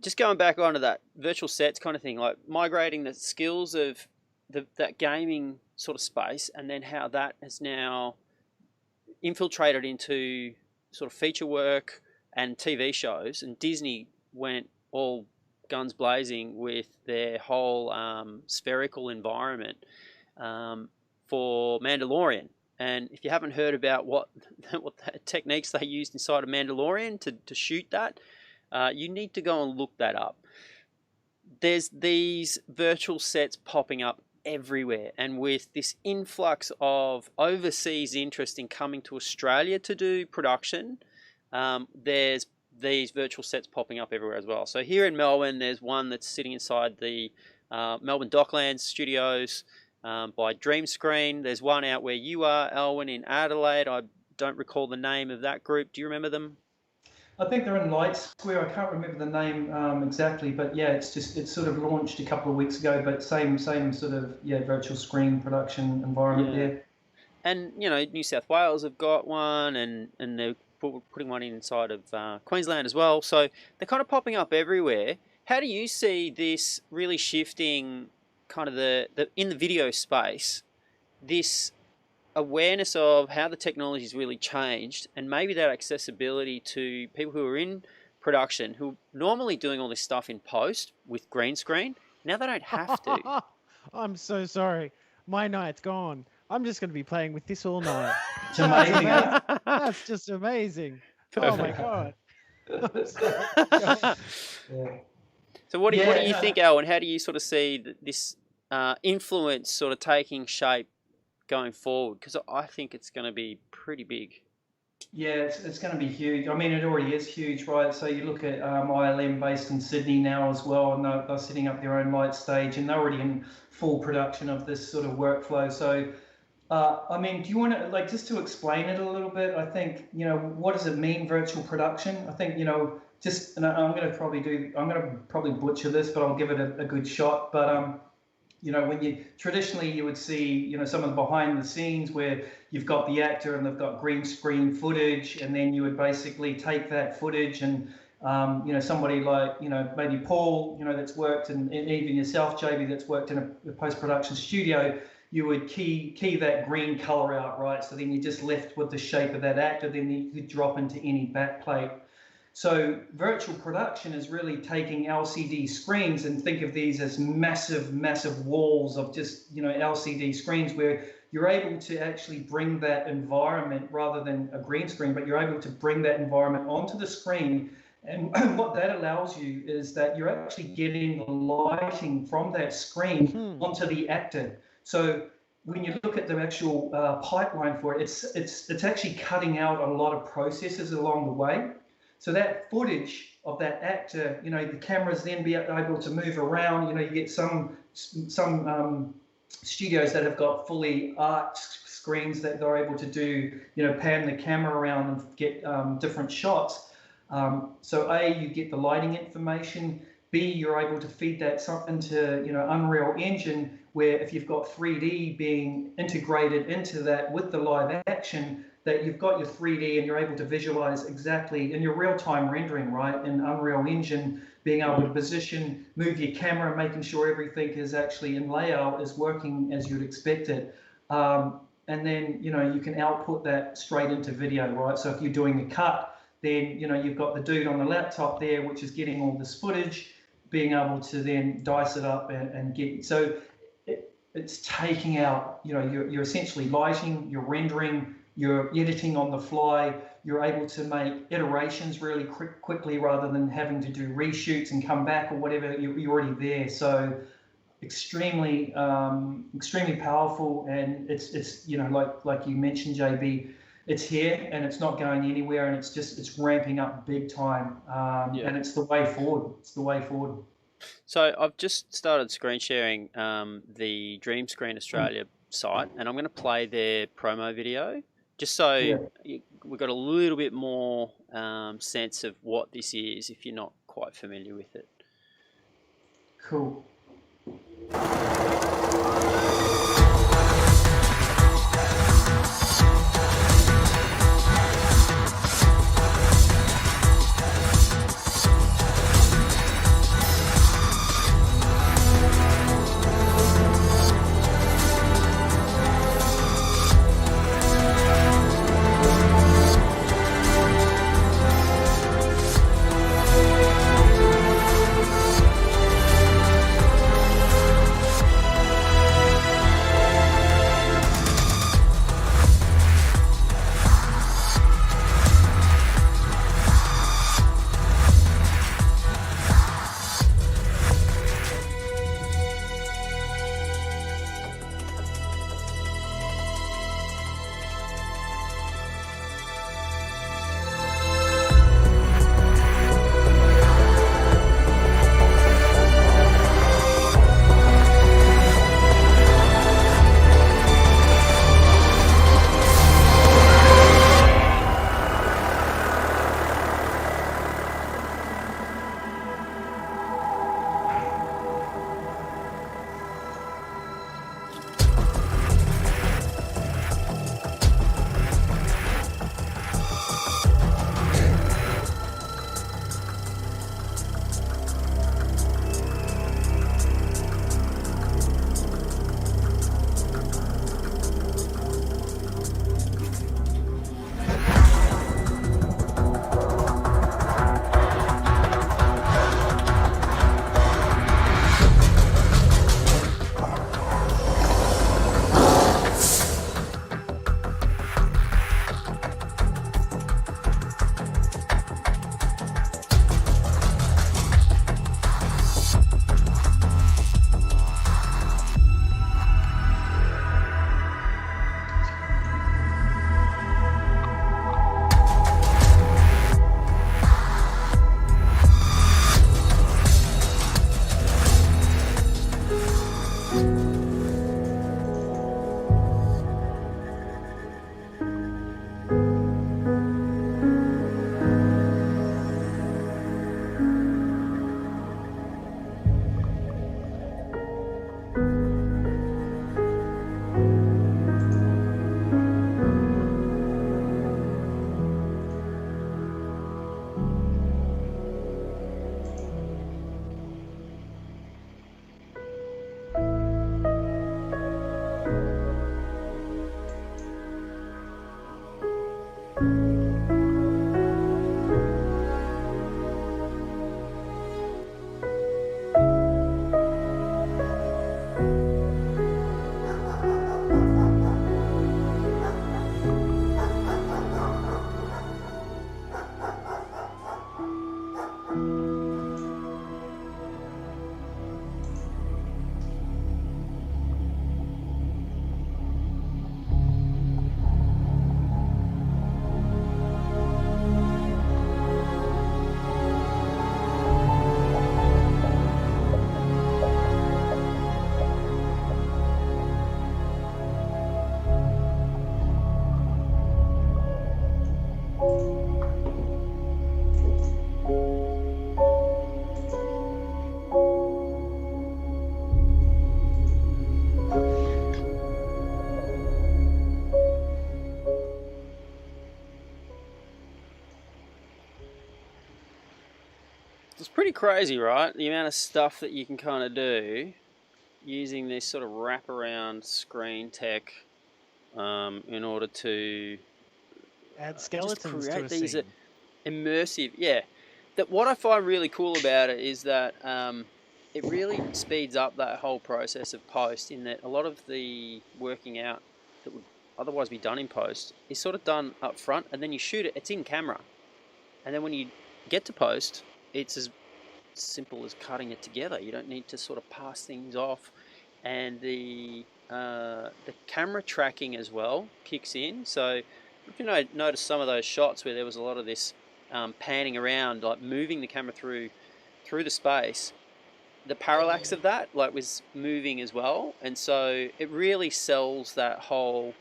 B: just going back onto that virtual sets kind of thing, like migrating the skills of that gaming sort of space, and then how that has now infiltrated into sort of feature work and TV shows. And Disney went all guns blazing with their whole spherical environment for Mandalorian. And if you haven't heard about what techniques they used inside of Mandalorian to shoot that, you need to go and look that up. There's these virtual sets popping up everywhere, and with this influx of overseas interest in coming to Australia to do production, there's these virtual sets popping up everywhere as well. So here in Melbourne, there's one that's sitting inside the Melbourne Docklands studios by Dream Screen. There's one out where you are, Alwyn, in Adelaide. I don't recall the name of that group. Do you remember them?
C: I think they're in Light Square. I can't remember the name exactly, but yeah, it's sort of launched a couple of weeks ago, but same sort of virtual screen production environment there. And
B: New South Wales have got one, and they're putting one inside of Queensland as well. So they're kind of popping up everywhere. How do you see this really shifting kind of the in the video space, this awareness of how the technology's really changed, and maybe that accessibility to people who are in production who are normally doing all this stuff in post with green screen. Now they don't have to.
A: I'm so sorry. My night's gone. I'm just going to be playing with this all night.
C: It's amazing. Huh?
A: That's just amazing.
B: Perfect.
A: Oh my God.
C: Yeah.
B: So what do you think, Alwyn? How do you sort of see this influence sort of taking shape going forward? Because I think it's going to be pretty big.
C: Yeah, it's going to be huge. I mean, it already is huge, right? So you look at ILM based in Sydney now as well, and they're setting up their own light stage, and they're already in full production of this sort of workflow. So, I mean, do you want to, like, just to explain it a little bit? I think, you know, what does it mean, virtual production? I think, you know, just, and I'm going to probably butcher this, but I'll give it a good shot. But, you know, when traditionally you would see, you know, some of the behind the scenes where you've got the actor and they've got green screen footage, and then you would basically take that footage and, you know, somebody like, you know, maybe Paul, you know, that's worked, and even yourself, JB, that's worked in a post-production studio, you would key that green color out, right? So then you're just left with the shape of that actor, then you could drop into any backplate. So virtual production is really taking LCD screens, and think of these as massive, massive walls of just, you know, LCD screens where you're able to actually bring that environment rather than a green screen, but you're able to bring that environment onto the screen. And what that allows you is that you're actually getting the lighting from that screen onto the actor. So when you look at the actual pipeline for it, it's actually cutting out a lot of processes along the way. So that footage of that actor, you know, the cameras then be able to move around. You know, you get some studios that have got fully arched screens that they're able to do, you know, pan the camera around and get different shots. So A, you get the lighting information. B, you're able to feed that into, you know, Unreal Engine, where if you've got 3D being integrated into that with the live action, that you've got your 3D and you're able to visualize exactly in your real-time rendering, right? In Unreal Engine, being able to position, move your camera, making sure everything is actually in layout is working as you'd expect it. And then, you know, you can output that straight into video, right? So if you're doing a cut, then, you know, you've got the dude on the laptop there, which is getting all this footage, being able to then dice it up and get, so it's taking out, you know, you're essentially lighting, you're rendering, you're editing on the fly, you're able to make iterations really quickly rather than having to do reshoots and come back or whatever, you're already there. So extremely powerful, and it's you know, like you mentioned, JB, it's here and it's not going anywhere, and it's ramping up big time, and it's the way forward. It's the way forward.
B: So I've just started screen sharing the Dream Screen Australia site, and I'm going to play their promo video just so we've got a little bit more sense of what this is if you're not quite familiar with it.
C: Cool.
B: pretty crazy, right? The amount of stuff that you can kind of do using this sort of wraparound screen tech in order to
A: Add skeletons
B: create
A: to a
B: these
A: scene.
B: immersive. Yeah, that what I find really cool about it is that it really speeds up that whole process of post. In that a lot of the working out that would otherwise be done in post is sort of done up front, and then you shoot it. It's in camera, and then when you get to post, it's as simple as cutting it together. You don't need to sort of pass things off, and the camera tracking as well kicks in. So if you notice some of those shots where there was a lot of this panning around, like moving the camera through the space, the parallax of that was moving as well, and so it really sells that whole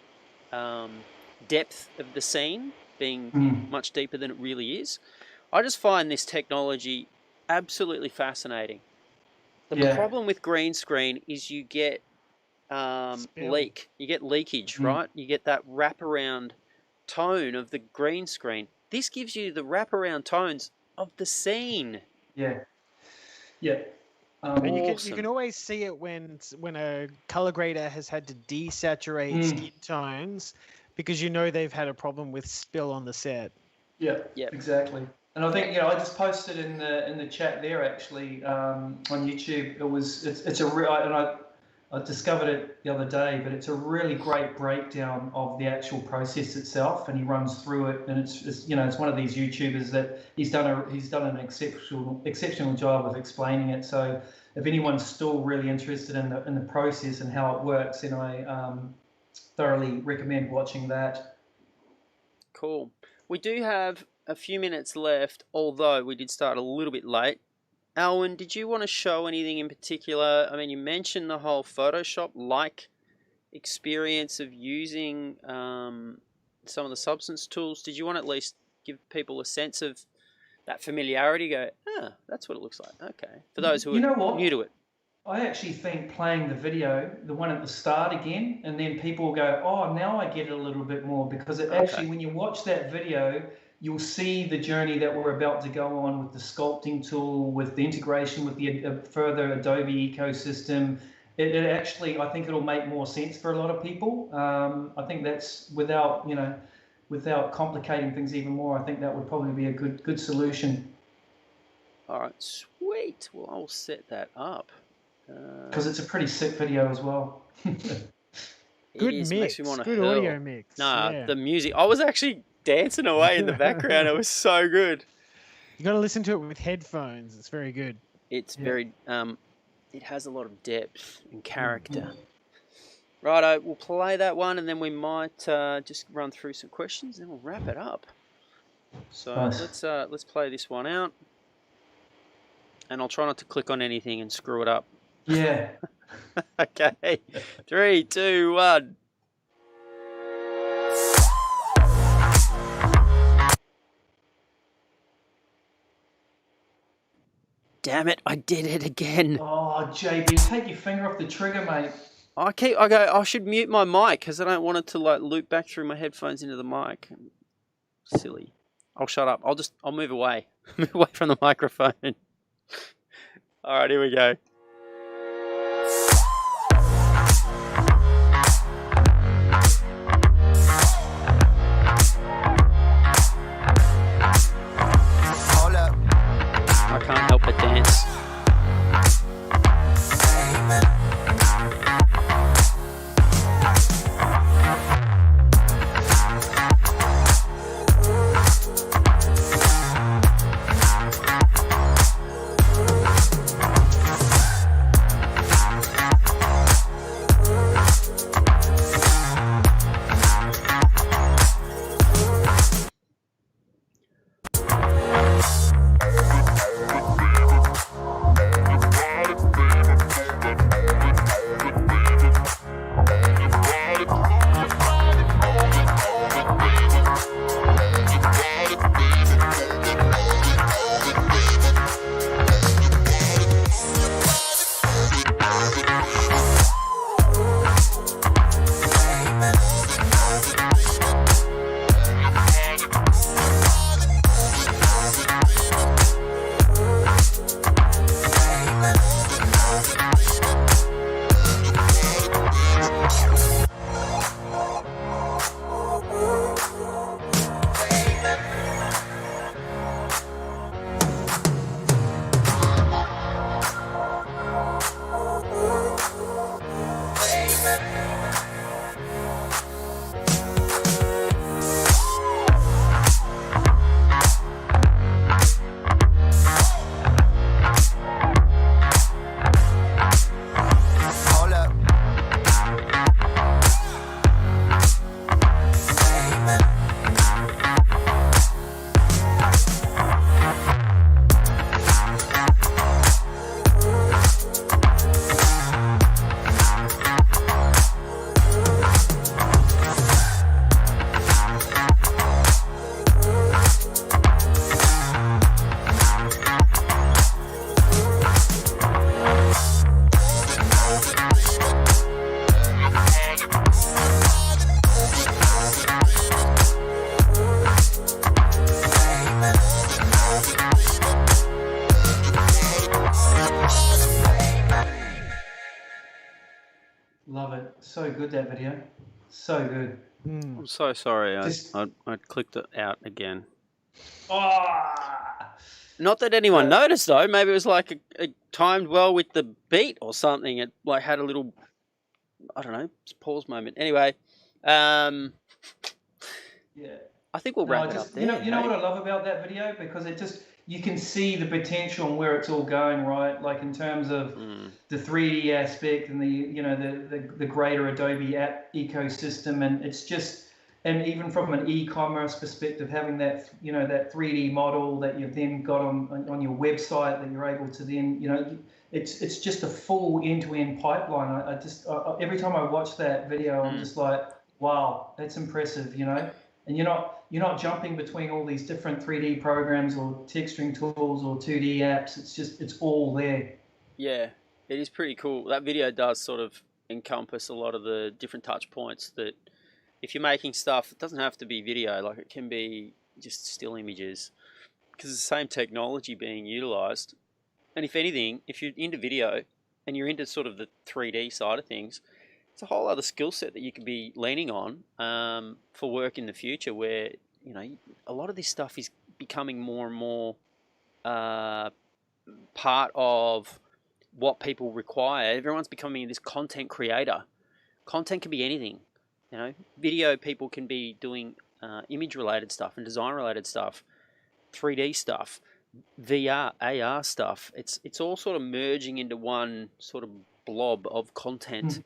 B: depth of the scene being much deeper than it really is. I just find this technology absolutely fascinating. The problem with green screen is you get leakage, right? You get that wraparound tone of the green screen. This gives you the wraparound tones of the scene.
C: Yeah.
A: And you can always see it when a color grader has had to desaturate skin tones, because you know they've had a problem with spill on the set.
C: Yeah, exactly. And I think I just posted in the chat there actually on YouTube. It's a real, and I discovered it the other day, but it's a really great breakdown of the actual process itself, and he runs through it, and it's one of these YouTubers that he's done an exceptional job of explaining it. So if anyone's still really interested in the process and how it works, then I thoroughly recommend watching that.
B: Cool. We do have a few minutes left, although we did start a little bit late. Alwyn, did you want to show anything in particular? I mean, you mentioned the whole Photoshop-like experience of using some of the substance tools. Did you want to at least give people a sense of that familiarity? Go, that's what it looks like. Okay. For those who are new to it.
C: I actually think playing the video, the one at the start again, and then people will go, oh, now I get it a little bit more, because it actually, when you watch that video, you'll see the journey that we're about to go on with the sculpting tool, with the integration with the further Adobe ecosystem. It actually, I think it'll make more sense for a lot of people. I think that's without complicating things even more. I think that would probably be a good solution.
B: All right, sweet. Well, I'll set that up.
C: Because it's a pretty sick video as well.
A: Good mix. Good audio mix.
B: The music. I was actually dancing away in the background. It was so good.
A: You got to listen to it with headphones. It's very good.
B: It's very. It has a lot of depth and character. Righto, we'll play that one, and then we might just run through some questions, and then we'll wrap it up. So let's play this one out, and I'll try not to click on anything and screw it up.
C: Yeah.
B: Okay. 3, 2, 1. Damn it, I did it again.
C: Oh, JB, take your finger off the trigger, mate.
B: I should mute my mic because I don't want it to loop back through my headphones into the mic. Silly. I'll shut up. I'll move away. Move away from the microphone. All right, here we go. I can't help but dance.
C: Love it. So good, that video. So good.
B: I'm so sorry.
C: Just
B: I clicked it out again.
C: ah.
B: Not that anyone noticed though. Maybe it was like a timed well with the beat or something. It like had a little, I don't know, pause moment. Anyway,
C: Yeah.
B: I think we'll wrap it up there.
C: You know what I love about that video, because you can see the potential and where it's all going, right? Like in terms of the 3D aspect and the greater Adobe app ecosystem, and it's just, and even from an e-commerce perspective, having that that 3D model that you've then got on your website that you're able to then it's just a full end-to-end pipeline. I every time I watch that video, I'm just like, wow, that's impressive, and you're not jumping between all these different 3D programs or texturing tools or 2D apps. It's all there.
B: Yeah, it is pretty cool. That video does sort of encompass a lot of the different touch points that if you're making stuff, it doesn't have to be video, like it can be just still images, because it's the same technology being utilized. And if anything, if you're into video and you're into sort of the 3D side of things, it's a whole other skill set that you could be leaning on for work in the future, where a lot of this stuff is becoming more and more part of what people require. Everyone's becoming this content creator. Content can be anything. Video people can be doing image related stuff and design related stuff, 3D stuff, VR, AR stuff. It's all sort of merging into one sort of blob of content.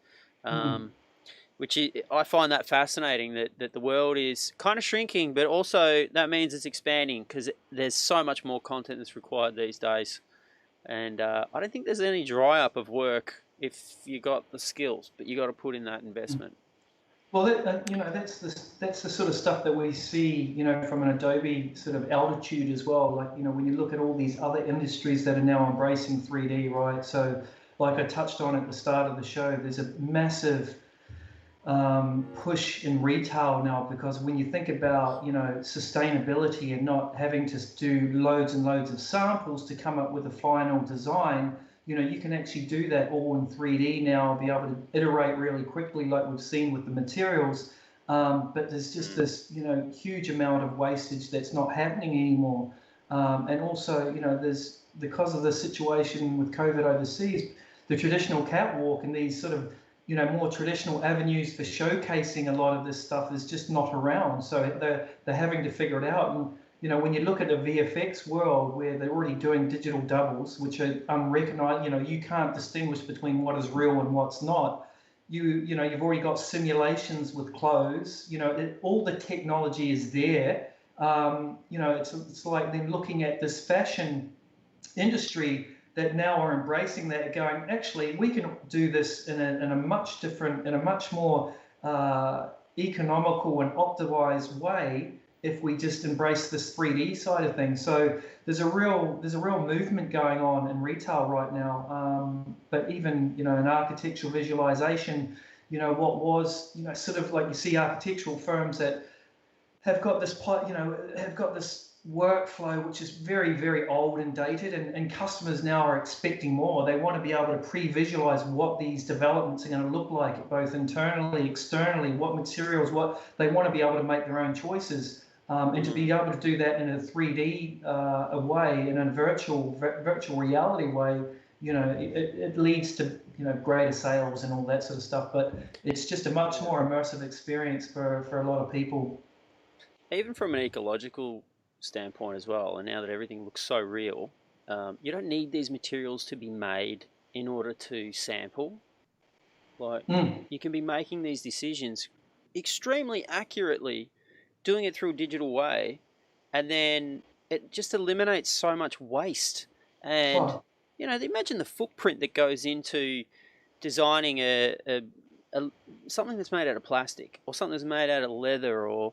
B: Which I find that fascinating, that the world is kind of shrinking, but also that means it's expanding, because there's so much more content that's required these days. And I don't think there's any dry up of work if you got the skills, but you got to put in that investment.
C: Well, that's the sort of stuff that we see, from an Adobe sort of altitude as well. Like, when you look at all these other industries that are now embracing 3D, right? So, like I touched on at the start of the show, there's a massive push in retail now, because when you think about sustainability and not having to do loads and loads of samples to come up with a final design, you can actually do that all in 3D now, be able to iterate really quickly like we've seen with the materials, but there's just this huge amount of wastage that's not happening anymore, and also there's, because of the situation with COVID overseas, the traditional catwalk and these sort of more traditional avenues for showcasing a lot of this stuff is just not around. So they're having to figure it out. And when you look at the VFX world, where they're already doing digital doubles, which are unrecognized, you can't distinguish between what is real and what's not. You've already got simulations with clothes. All the technology is there. It's like them looking at this fashion industry that now are embracing that, going, actually, we can do this in a much different, in a much more economical and optimized way if we just embrace this 3D side of things. So there's a real movement going on in retail right now. But even in architectural visualization, what was sort of like, you see architectural firms that have got this workflow which is very, very old and dated, and customers now are expecting more. They want to be able to pre-visualize what these developments are going to look like, both internally, externally, what materials, what they want to be able to make their own choices, and to be able to do that in a 3D way, in a virtual reality way, it leads to greater sales and all that sort of stuff. But it's just a much more immersive experience for a lot of people.
B: Even from an ecological standpoint as well, and now that everything looks so real, you don't need these materials to be made in order to sample. Like, you can be making these decisions extremely accurately, doing it through a digital way, and then it just eliminates so much waste. And imagine the footprint that goes into designing something that's made out of plastic, or something that's made out of leather, or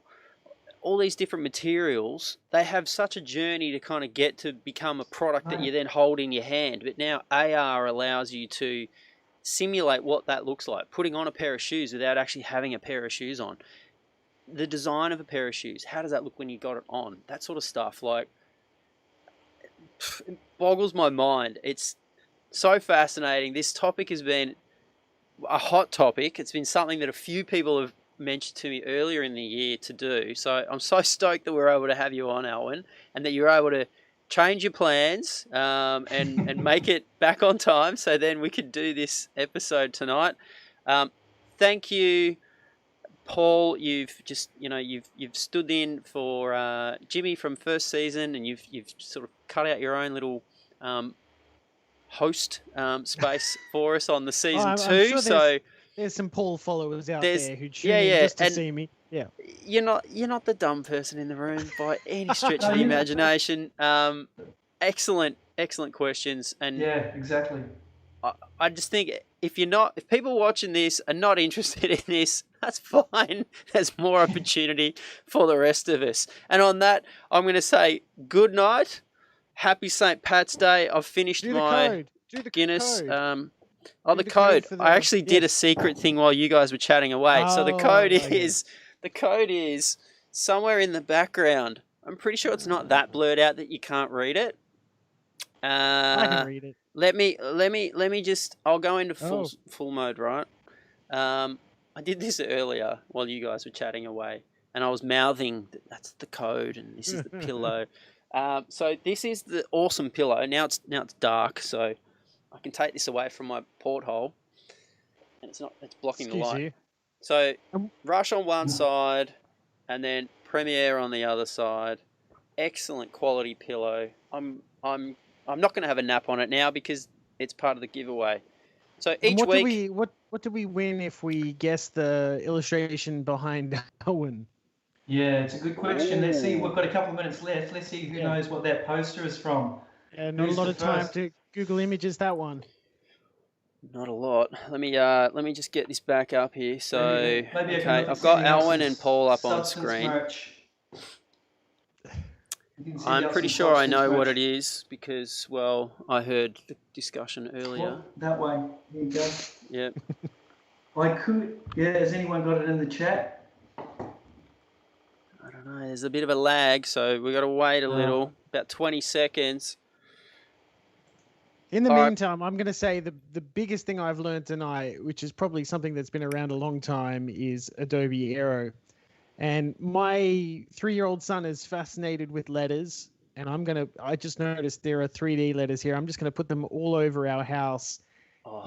B: all these different materials. They have such a journey to kind of get to become a product that you then hold in your hand. But now AR allows you to simulate what that looks like, putting on a pair of shoes without actually having a pair of shoes on. The design of a pair of shoes, how does that look when you got it on? That sort of stuff, like, it boggles my mind. It's so fascinating. This topic has been a hot topic. It's been something that a few people have mentioned to me earlier in the year to do. So I'm so stoked that we're able to have you on, Alwyn, and that you're able to change your plans and make it back on time so then we could do this episode tonight. Thank you, Paul. You've just, you've stood in for Jimmy from first season, and you've sort of cut out your own little host space for us on the season 2. So
A: there's some Paul followers out there who tune in just to see me. Yeah,
B: you're not the dumb person in the room by any stretch of the imagination. Excellent questions, and
C: yeah, exactly.
B: I just think if people watching this are not interested in this, that's fine. There's more opportunity for the rest of us. And on that, I'm going to say good night. Happy St. Pat's Day. I've finished my Guinness.
A: Code.
B: The code. I actually did a secret thing while you guys were chatting away. So the code is somewhere in the background. I'm pretty sure it's not that blurred out that you can't read it.
A: I can read it.
B: Let me just. I'll go into full mode, right? I did this earlier while you guys were chatting away, and I was mouthing that's the code, and this is the pillow. So this is the awesome pillow. Now it's dark, so I can take this away from my porthole, and it's blocking the light.
A: You.
B: So Rush on one side, and then Premiere on the other side. Excellent quality pillow. I'm not going to have a nap on it now because it's part of the giveaway. So each week,
A: what do we win if we guess the illustration behind Alwyn?
C: Yeah, it's a good question. Let's see. We've got a couple of minutes left. Let's see who knows what that poster is from.
A: Not a lot of time to Google Images that one.
B: Not a lot. Let me just get this back up here. So
C: maybe
B: okay, I've got Alwyn and Paul up on screen.
C: Merch.
B: I'm pretty sure I know what it is because, well, I heard the discussion earlier.
C: That way. Here you go.
B: Yep.
C: Has anyone got it in the chat?
B: I don't know. There's a bit of a lag, so we've got to wait a little, about 20 seconds.
A: In the meantime, I'm going to say the biggest thing I've learned tonight, which is probably something that's been around a long time, is Adobe Aero. And my 3-year-old son is fascinated with letters, and I just noticed there are 3D letters here. I'm just going to put them all over our house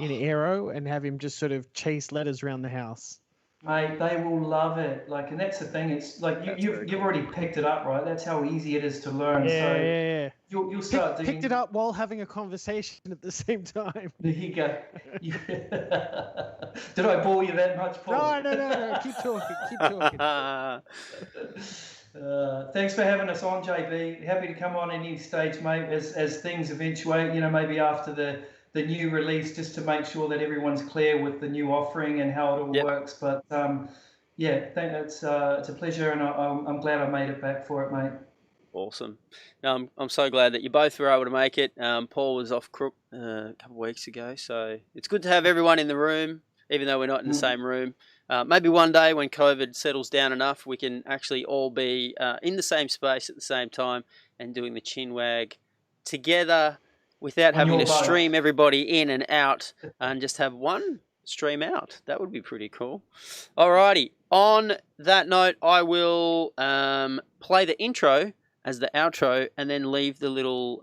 A: in Aero and have him just sort of chase letters around the house.
C: Mate, they will love it. And that's the thing. It's like you've already picked it up, right? That's how easy it is to learn.
A: Yeah.
C: You'll start digging.
A: Picked it up while having a conversation at the same time.
C: There you go. Did I bore you that much, Paul?
A: No. Keep talking.
C: Thanks for having us on, JB. Happy to come on any stage, mate, as things eventuate. Maybe after the new release, just to make sure that everyone's clear with the new offering and how it all works. But it's a pleasure, and I'm glad I made it back for it, mate.
B: Awesome. No, I'm so glad that you both were able to make it. Paul was off crook a couple of weeks ago, so it's good to have everyone in the room, even though we're not in the same room. Maybe one day when COVID settles down enough, we can actually all be in the same space at the same time and doing the CHiNWAG together without having to stream everybody in and out and just have one stream out. That would be pretty cool. Alrighty. On that note, I will play the intro as the outro and then leave the little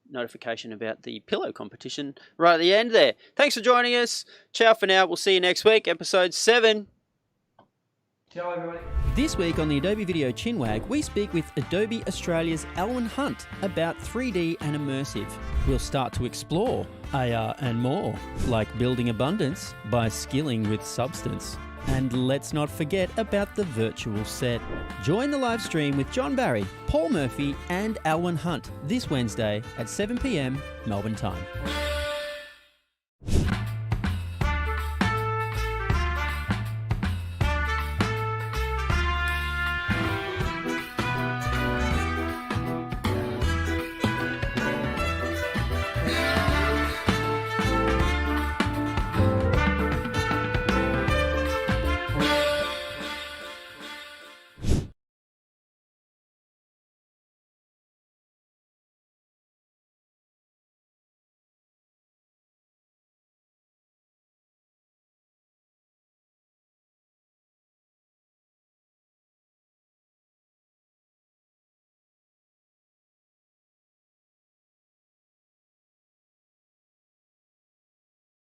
B: notification about the pillow competition right at the end there. Thanks for joining us. Ciao for now. We'll see you next week, episode 7.
C: Ciao, everybody.
B: This week on the Adobe Video CHiNWAG, we speak with Adobe Australia's Alwyn Hunt about 3D and Immersive. We'll start to explore AR and more, like building abundance by skilling with substance. And let's not forget about the virtual set. Join the live stream with John Barrie, Paul Murphy and Alwyn Hunt this Wednesday at 7 p.m. Melbourne time.